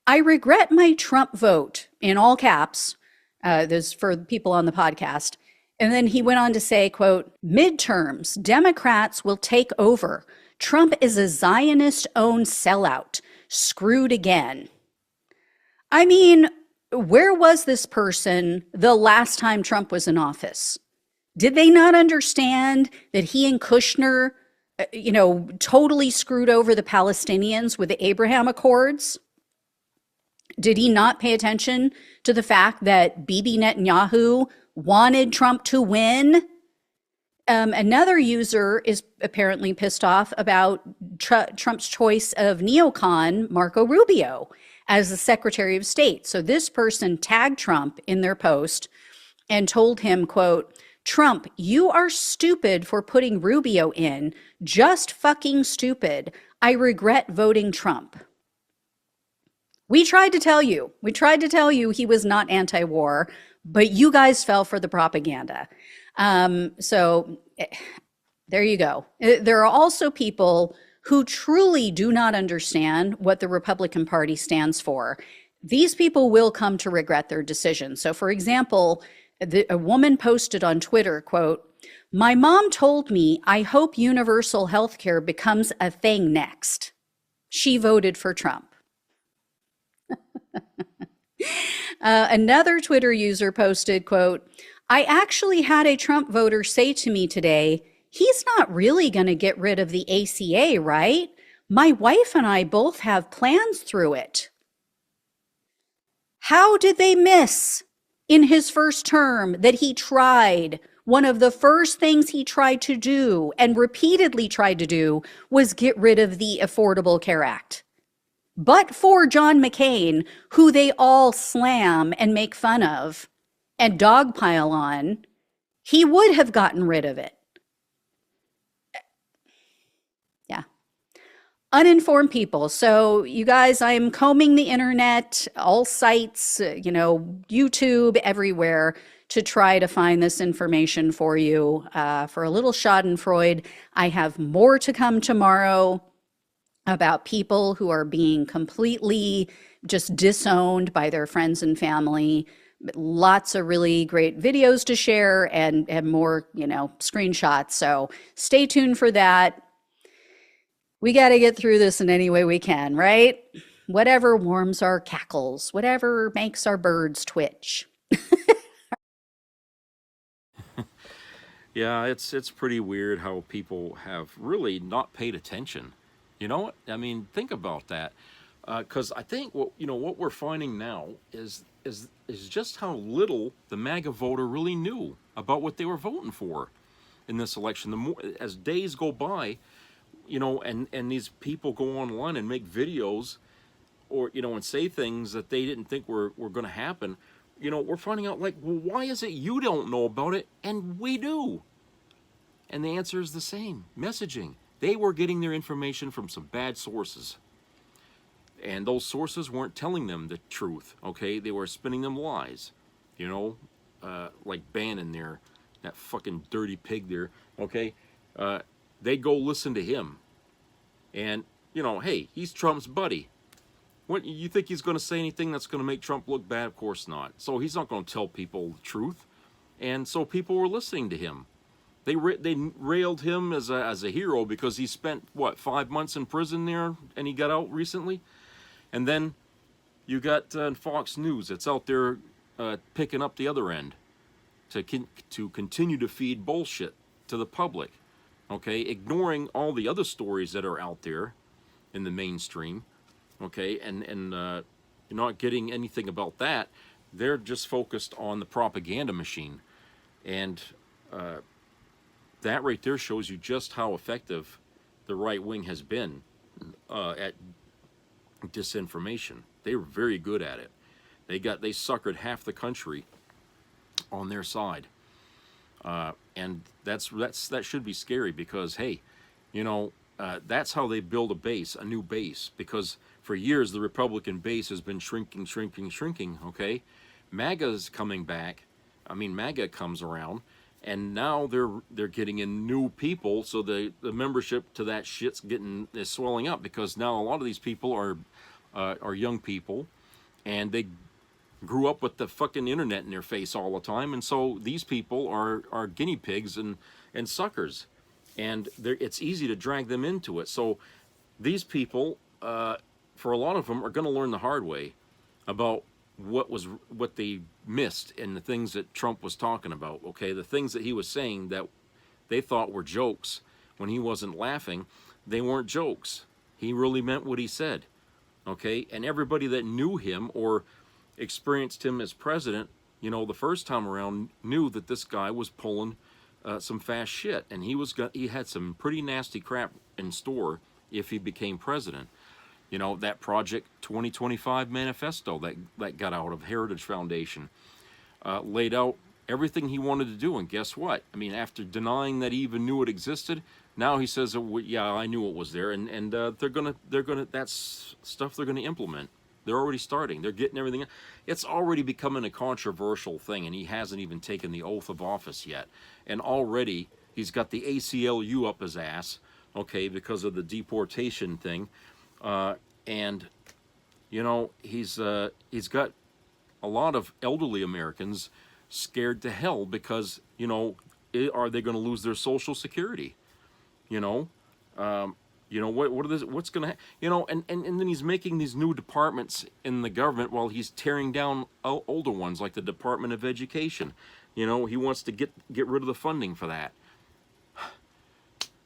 "I regret my Trump vote," in all caps. This is for people on the podcast. And then he went on to say, quote, "Midterms, Democrats will take over. Trump is a Zionist-owned sellout. Screwed again." I mean, where was this person the last time Trump was in office? Did they not understand that he and Kushner, totally screwed over the Palestinians with the Abraham Accords? Did he not pay attention to the fact that Bibi Netanyahu wanted Trump to win? Another user is apparently pissed off about Trump's choice of neocon Marco Rubio as the Secretary of State. So this person tagged Trump in their post and told him, quote, "Trump, you are stupid for putting Rubio in. Just fucking stupid. I regret voting Trump." We tried to tell you. We tried to tell you he was not anti-war, but you guys fell for the propaganda. So there you go. There are also people who truly do not understand what the Republican Party stands for. These people will come to regret their decision. So for example, a woman posted on Twitter, quote, "My mom told me I hope universal health care becomes a thing next." She voted for Trump. Another Twitter user posted, quote, "I actually had a Trump voter say to me today, he's not really going to get rid of the ACA, right? My wife and I both have plans through it." How did they miss in his first term that he tried? One of the first things he tried to do and repeatedly tried to do was get rid of the Affordable Care Act. But for John McCain, who they all slam and make fun of and dogpile on, he would have gotten rid of it. Yeah. Uninformed people. So you guys, I am combing the internet, all sites, YouTube, everywhere to try to find this information for you. For a little schadenfreude, I have more to come tomorrow about people who are being completely just disowned by their friends and family. Lots of really great videos to share and more, screenshots. So stay tuned for that. We got to get through this in any way we can, right? Whatever warms our cackles, whatever makes our birds twitch. Yeah, it's pretty weird how people have really not paid attention. You know what? I mean, think about that, because I think what we're finding now is just how little the MAGA voter really knew about what they were voting for in this election. The more as days go by, and these people go online and make videos, or and say things that they didn't think were going to happen. We're finding out, like, well, why is it you don't know about it and we do? And the answer is the same: messaging. They were getting their information from some bad sources. And those sources weren't telling them the truth, okay? They were spinning them lies, like Bannon there, that fucking dirty pig there, okay? They'd go listen to him. And, hey, he's Trump's buddy. What, you think he's going to say anything that's going to make Trump look bad? Of course not. So he's not going to tell people the truth. And so people were listening to him. They railed him as a hero because he spent, 5 months in prison there, and he got out recently? And then you got Fox News that's out there picking up the other end to continue to feed bullshit to the public, okay? Ignoring all the other stories that are out there in the mainstream, okay? And you're not getting anything about that. they're just focused on the propaganda machine. And that right there shows you just how effective the right wing has been at disinformation. They were very good at it. They suckered half the country on their side, and that should be scary because hey, you know, that's how they build a new base. Because for years the Republican base has been shrinking, shrinking, shrinking. Okay, MAGA's coming back. I mean, MAGA comes around, and now they're getting in new people, so the membership to that shit's is swelling up because now a lot of these people are young people, and they grew up with the fucking internet in their face all the time, and so these people are guinea pigs and suckers, and it's easy to drag them into it. So these people, for a lot of them, are going to learn the hard way about what they missed and the things that Trump was talking about. Okay, the things that he was saying that they thought were jokes when he wasn't laughing, they weren't jokes. He really meant what he said. Okay, and everybody that knew him or experienced him as president, you know, the first time around, knew that this guy was pulling some fast shit, and he had some pretty nasty crap in store if he became president. You know, that Project 2025 manifesto that got out of Heritage Foundation laid out everything he wanted to do, and guess what? I mean, after denying that he even knew it existed, now he says, yeah, I knew it was there, and they're gonna that's stuff they're gonna implement. They're already starting. They're getting everything. It's already becoming a controversial thing, and he hasn't even taken the oath of office yet. And already he's got the ACLU up his ass, okay, because of the deportation thing. And you know, he's got a lot of elderly Americans scared to hell because, you know, are they going to lose their Social Security? You know, what's going to, you know, and then he's making these new departments in the government while he's tearing down older ones like the Department of Education. You know, he wants to get rid of the funding for that.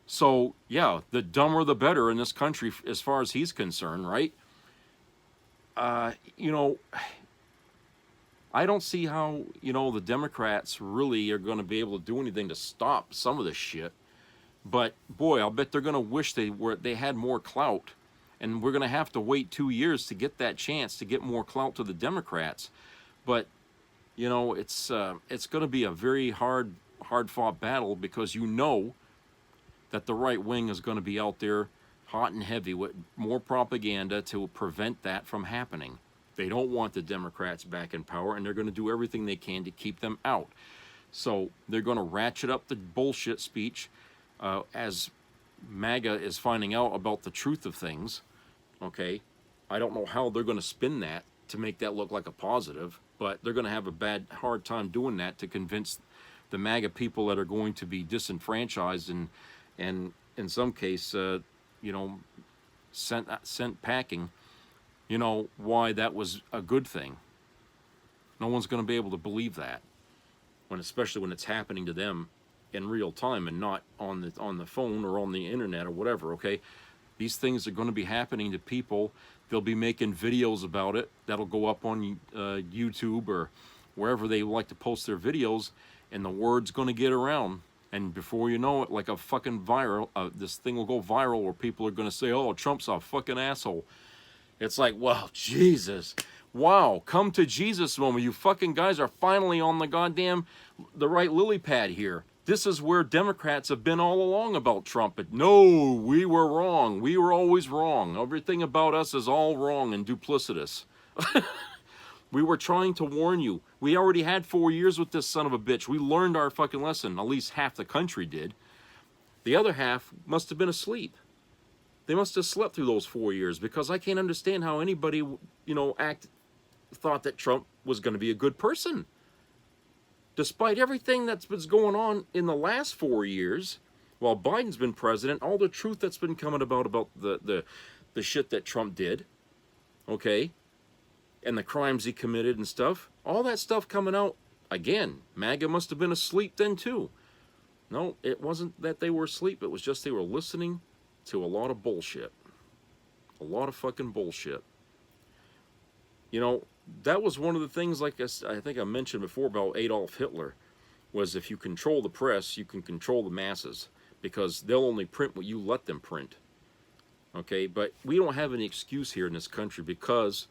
So yeah, the dumber the better in this country as far as he's concerned, right? You know, I don't see how, you know, the Democrats really are going to be able to do anything to stop some of this shit. But boy, I'll bet they're going to wish they had more clout, and we're going to have to wait 2 years to get that chance to get more clout to the Democrats. But you know, it's going to be a very hard fought battle because you know that the right wing is going to be out there hot and heavy with more propaganda to prevent that from happening. They don't want the Democrats back in power, and they're going to do everything they can to keep them out. So they're going to ratchet up the bullshit speech as MAGA is finding out about the truth of things. Okay, I don't know how they're going to spin that to make that look like a positive, but they're going to have a hard time doing that to convince the MAGA people that are going to be disenfranchised and in some case, you know, sent packing, you know, why that was a good thing. No one's going to be able to believe that, especially when it's happening to them in real time and not on the phone or on the internet or whatever. Okay, these things are going to be happening to people. They'll be making videos about it that'll go up on YouTube or wherever they like to post their videos, and the word's going to get around. And before you know it, like a fucking viral, this thing will go viral where people are going to say, oh, Trump's a fucking asshole. It's like, wow, Jesus. Wow, come to Jesus moment. You fucking guys are finally on the right lily pad here. This is where Democrats have been all along about Trump. But no, we were wrong. We were always wrong. Everything about us is all wrong and duplicitous. We were trying to warn you. We already had 4 years with this son of a bitch. We learned our fucking lesson. At least half the country did. The other half must have been asleep. They must have slept through those 4 years, because I can't understand how anybody, you know, thought that Trump was going to be a good person. Despite everything that's been going on in the last 4 years, while Biden's been president, all the truth that's been coming about the shit that Trump did, okay, and the crimes he committed and stuff, all that stuff coming out, again, MAGA must have been asleep then too. No, it wasn't that they were asleep, it was just they were listening to a lot of bullshit. A lot of fucking bullshit. You know, that was one of the things, like I think I mentioned before about Adolf Hitler, was if you control the press, you can control the masses, because they'll only print what you let them print. Okay, but we don't have any excuse here in this country because,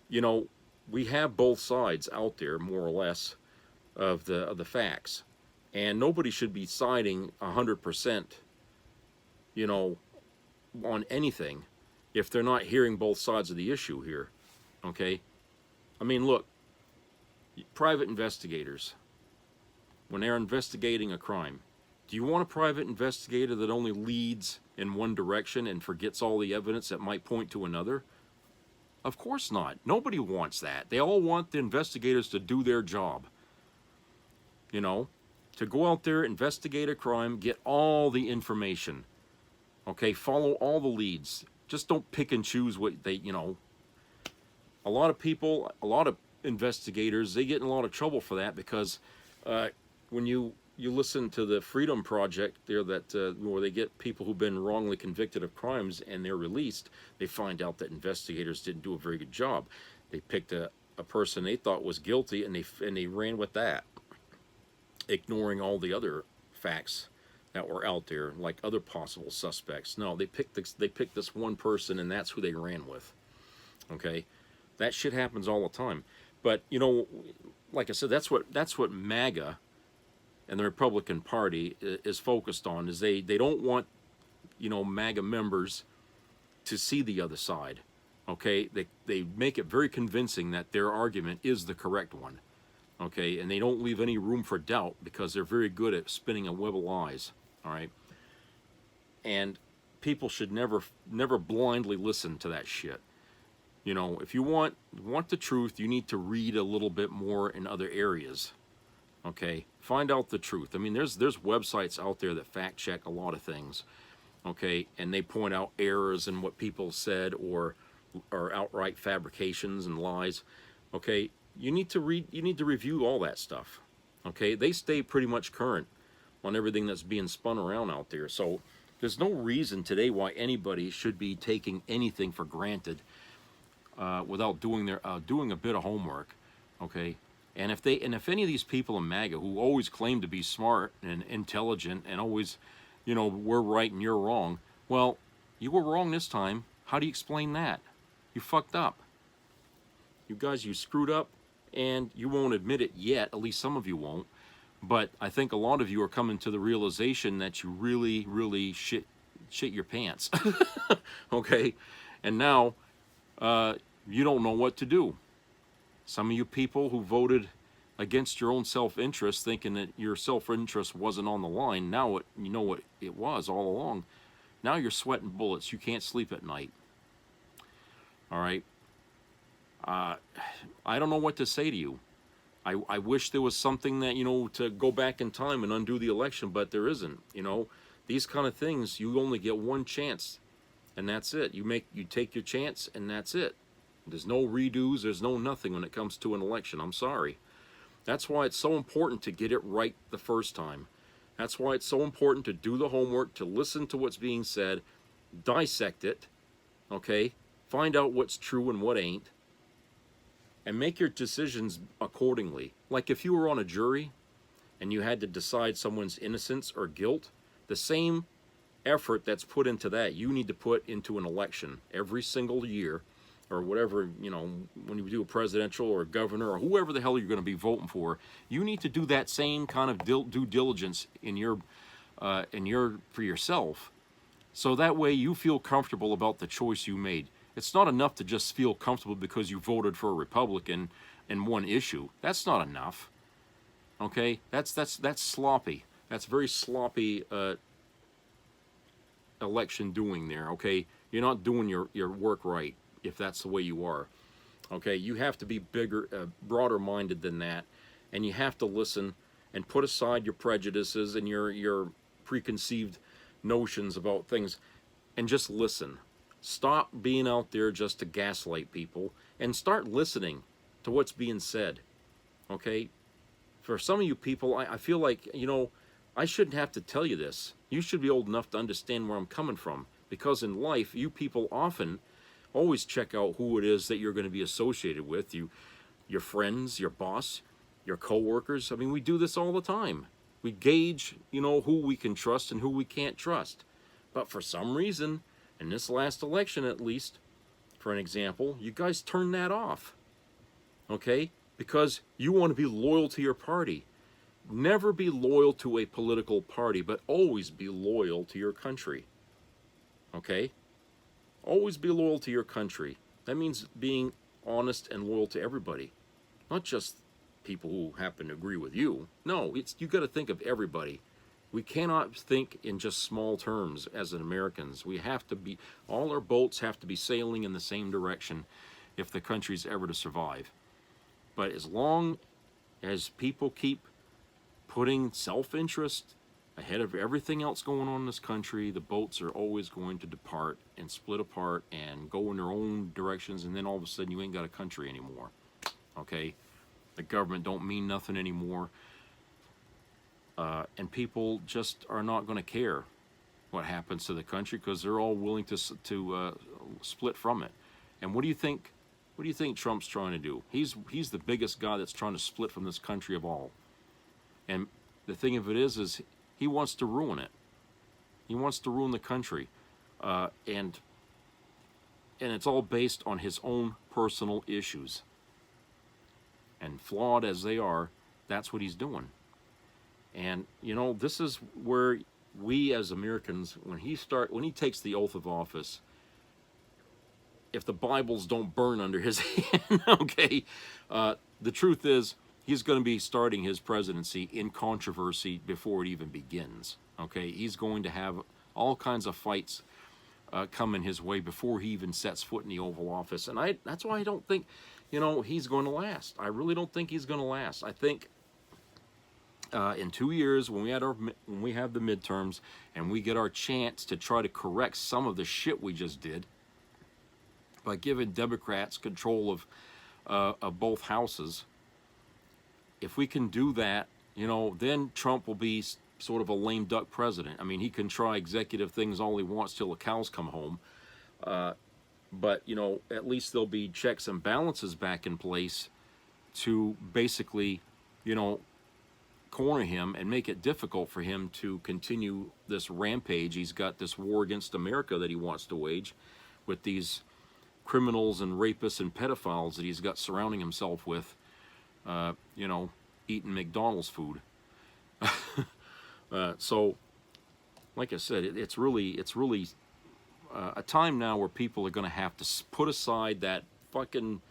you know, we have both sides out there, more or less, of the facts, and nobody should be siding 100%, you know, on anything if they're not hearing both sides of the issue here. Okay, I mean, look, private investigators, when they're investigating a crime, do you want a private investigator that only leads in one direction and forgets all the evidence that might point to another? Of course not. Nobody wants that. They all want the investigators to do their job. You know, to go out there, investigate a crime, get all the information. Okay, follow all the leads. Just don't pick and choose what they, you know. A lot of people, a lot of investigators, they get in a lot of trouble for that because when you listen to the Freedom Project there, that where they get people who've been wrongly convicted of crimes and they're released, they find out that investigators didn't do a very good job. They picked a person they thought was guilty and they ran with that, ignoring all the other facts that were out there, like other possible suspects. No, they picked this one person and that's who they ran with. Okay, that shit happens all the time. But you know, like I said, that's what MAGA and the Republican Party is focused on. Is they don't want, you know, MAGA members to see the other side. Okay, they make it very convincing that their argument is the correct one. Okay, and they don't leave any room for doubt because they're very good at spinning a web of lies. All right, and people should never blindly listen to that shit. You know, if you want the truth, you need to read a little bit more in other areas. Okay, find out the truth. I mean, there's websites out there that fact check a lot of things. Okay, and they point out errors in what people said or outright fabrications and lies. Okay, you need to review all that stuff. Okay, they stay pretty much current on everything that's being spun around out there. So there's no reason today why anybody should be taking anything for granted without doing a bit of homework. Okay, and if any of these people in MAGA who always claim to be smart and intelligent and always, you know, we're right and you're wrong, well, you were wrong this time. How do you explain that? You fucked up. You guys, you screwed up, and you won't admit it yet. At least some of you won't. But I think a lot of you are coming to the realization that you really, really shit your pants. Okay, and now you don't know what to do. Some of you people who voted against your own self-interest, thinking that your self-interest wasn't on the line, now you know what it was all along. Now you're sweating bullets. You can't sleep at night. All right. I don't know what to say to you. I wish there was something that, you know, to go back in time and undo the election, but there isn't. You know, these kind of things, you only get one chance, and that's it. You take your chance, and that's it. There's no redos, there's no nothing when it comes to an election. I'm sorry. That's why it's so important to get it right the first time. That's why it's so important to do the homework, to listen to what's being said, dissect it, okay? Find out what's true and what ain't, and make your decisions accordingly. Like if you were on a jury and you had to decide someone's innocence or guilt, the same effort that's put into that, you need to put into an election every single year, or whatever, you know, when you do a presidential or a governor or whoever the hell you're going to be voting for, you need to do that same kind of due diligence for yourself, so that way you feel comfortable about the choice you made. It's not enough to just feel comfortable because you voted for a Republican in one issue. That's not enough. Okay, that's sloppy. That's very sloppy election doing there. Okay, you're not doing your work right if that's the way you are. Okay, you have to be bigger, broader minded than that, and you have to listen and put aside your prejudices and your preconceived notions about things, and just listen. Stop being out there just to gaslight people and start listening to what's being said. Okay? For some of you people, I feel like, you know, I shouldn't have to tell you this. You should be old enough to understand where I'm coming from, because in life, you people often always check out who it is that you're going to be associated with. Your friends, your boss, your coworkers. I mean, we do this all the time. We gauge, who we can trust and who we can't trust. But for some reason, in this last election at least, for an example, you guys turned that off. Okay? Because you want to be loyal to your party. Never be loyal to a political party, but always be loyal to your country. Okay? Always be loyal to your country. That means being honest and loyal to everybody. Not just people who happen to agree with you. No, you got to think of everybody. We cannot think in just small terms as Americans. We have to be, all our boats have to be sailing in the same direction if the country's ever to survive. But as long as people keep putting self-interest ahead of everything else going on in this country, the boats are always going to depart and split apart and go in their own directions, and then all of a sudden you ain't got a country anymore. Okay? The government don't mean nothing anymore. And people just are not going to care what happens to the country because they're all willing to split from it. And what do you think? What do you think Trump's trying to do? He's the biggest guy that's trying to split from this country of all. And the thing of it is he wants to ruin it. He wants to ruin the country, and it's all based on his own personal issues. And flawed as they are, that's what he's doing. And this is where we as Americans, when he takes the oath of office, if the Bibles don't burn under his hand, okay, the truth is he's going to be starting his presidency in controversy before it even begins. Okay, he's going to have all kinds of fights coming his way before he even sets foot in the Oval Office, and that's why I don't think, he's going to last. I really don't think he's going to last. I think in 2 years, when we have the midterms and we get our chance to try to correct some of the shit we just did by giving Democrats control of both houses, if we can do that, then Trump will be sort of a lame duck president. I mean, he can try executive things all he wants till the cows come home. But, at least there'll be checks and balances back in place to basically, corner him and make it difficult for him to continue this rampage. He's got this war against America that he wants to wage with these criminals and rapists and pedophiles that he's got surrounding himself with, eating McDonald's food. So, like I said, it's really a time now where people are going to have to put aside that fucking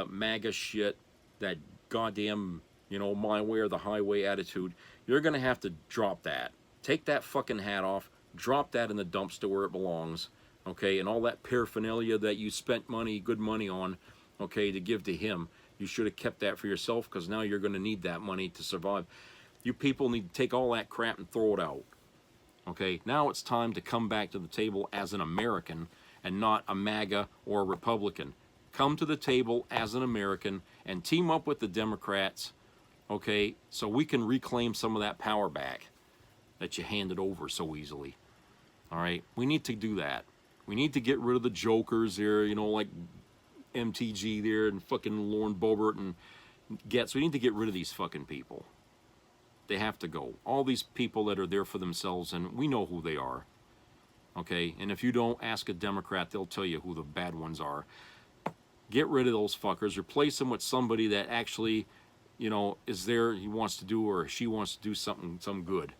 MAGA shit, that goddamn, my way or the highway attitude. You're going to have to drop that. Take that fucking hat off, drop that in the dumpster where it belongs, okay? And all that paraphernalia that you spent good money on, okay, to give to him, you should have kept that for yourself, because now you're going to need that money to survive. You people need to take all that crap and throw it out. Okay, now it's time to come back to the table as an American and not a MAGA or a Republican. Come to the table as an American and team up with the Democrats, okay, so we can reclaim some of that power back that you handed over so easily. All right, we need to do that. We need to get rid of the jokers there, like MTG there and fucking Lauren Boebert and Getz. We need to get rid of these fucking people. They have to go. All these people that are there for themselves, and we know who they are. Okay? And if you don't ask a Democrat, they'll tell you who the bad ones are. Get rid of those fuckers. Replace them with somebody that actually, is there, he wants to do, or she wants to do some good.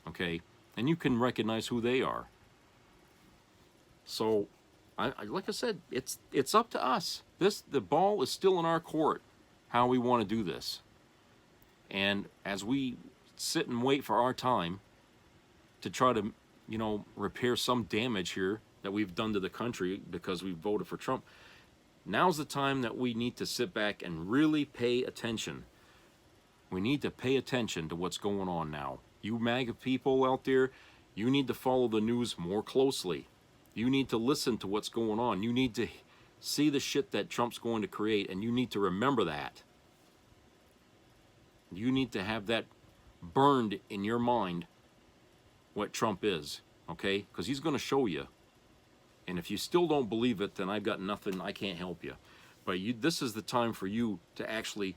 Okay? And you can recognize who they are. So, like I said, it's up to us. The ball is still in our court, how we want to do this. And as we sit and wait for our time to try to, repair some damage here that we've done to the country because we voted for Trump, now's the time that we need to sit back and really pay attention. We need to pay attention to what's going on now. You MAGA people out there, you need to follow the news more closely. You need to listen to what's going on. You need to see the shit that Trump's going to create, and you need to remember that. You need to have that burned in your mind, what Trump is, okay? Because he's going to show you. And if you still don't believe it, then I've got nothing, I can't help you. But this is the time for you to actually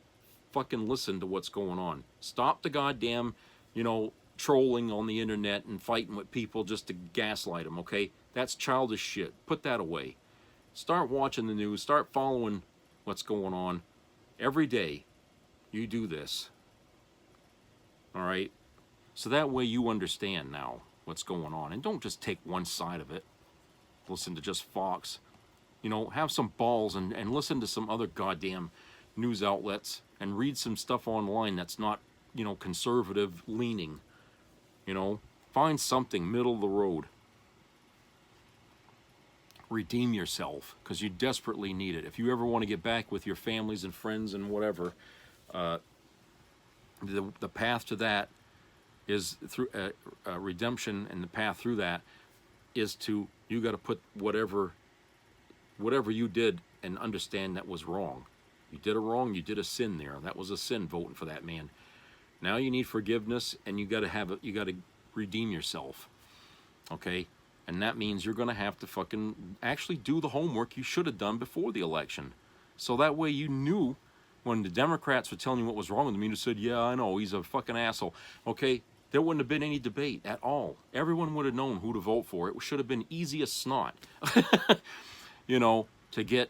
fucking listen to what's going on. Stop the goddamn, trolling on the internet and fighting with people just to gaslight them, okay? That's childish shit. Put that away. Start watching the news. Start following what's going on. Every day, you do this. All right? So that way you understand now what's going on. And don't just take one side of it. Listen to just Fox. Have some balls and listen to some other goddamn news outlets and read some stuff online that's not, conservative leaning. Find something middle of the road. Redeem yourself, because you desperately need it. If you ever want to get back with your families and friends and whatever, the path to that is through redemption, and the path through that is you got to put whatever you did and understand that was wrong. You did a wrong, you did a sin there. That was a sin voting for that man. Now you need forgiveness, and you got to redeem yourself. Okay? And that means you're going to have to fucking actually do the homework you should have done before the election. So that way you knew when the Democrats were telling you what was wrong with him, you said, yeah, I know, he's a fucking asshole. Okay? There wouldn't have been any debate at all. Everyone would have known who to vote for. It should have been easy as snot, to get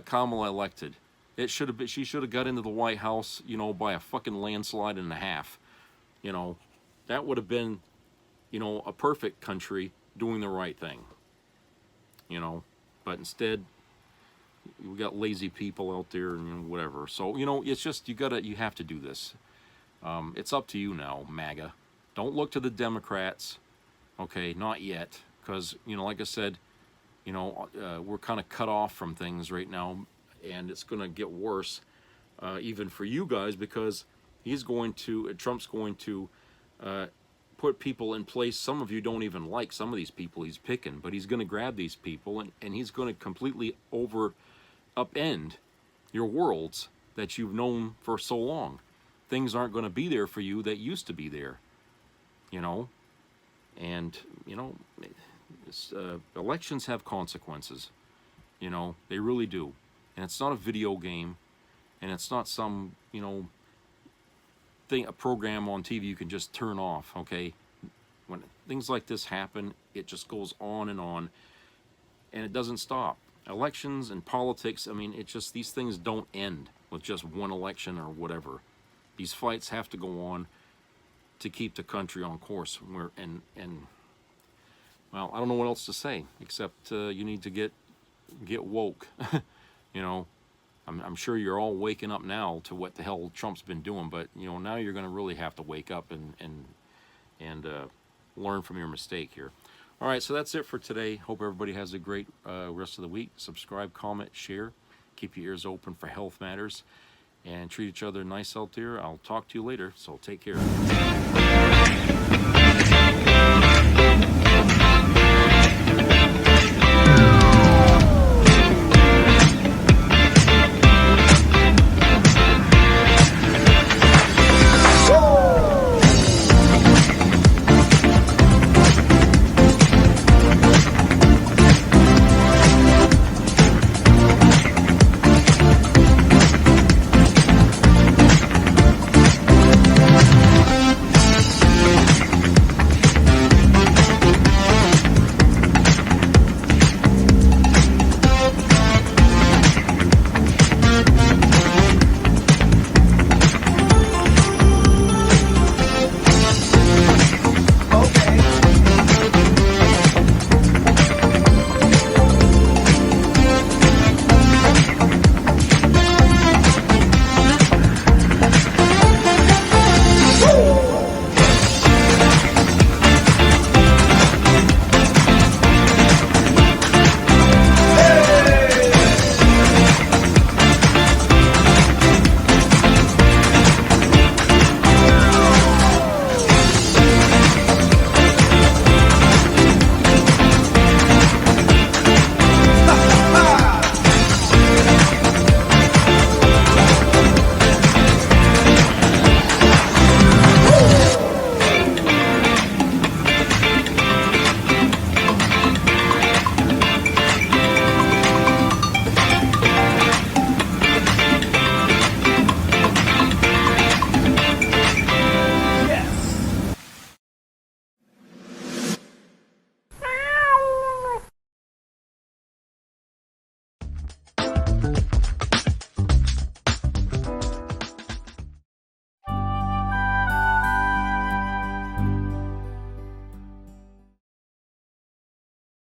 Kamala elected. It should have been. She should have got into the White House, by a fucking landslide and a half. That would have been, a perfect country doing the right thing. But instead, we got lazy people out there and whatever. So it's just you have to do this. It's up to you now, MAGA. Don't look to the Democrats, okay? Not yet, because like I said, we're kind of cut off from things right now, and it's going to get worse, even for you guys, because Trump's going to put people in place. Some of you don't even like some of these people he's picking, but he's going to grab these people, and he's going to completely upend your worlds that you've known for so long. Things aren't going to be there for you that used to be there. And elections have consequences. They really do. And it's not a video game, and it's not some a program on TV you can just turn off. Okay, when things like this happen, it just goes on, and it doesn't stop. Elections and politics, these things don't end with just one election or whatever. These fights have to go on to keep the country on course. Well, I don't know what else to say, except you need to get woke. I'm sure you're all waking up now to what the hell Trump's been doing, but now you're going to really have to wake up and learn from your mistake here. All right, so that's it for today. Hope everybody has a great rest of the week. Subscribe, comment, share. Keep your ears open for health matters, and treat each other nice out there. I'll talk to you later, so take care.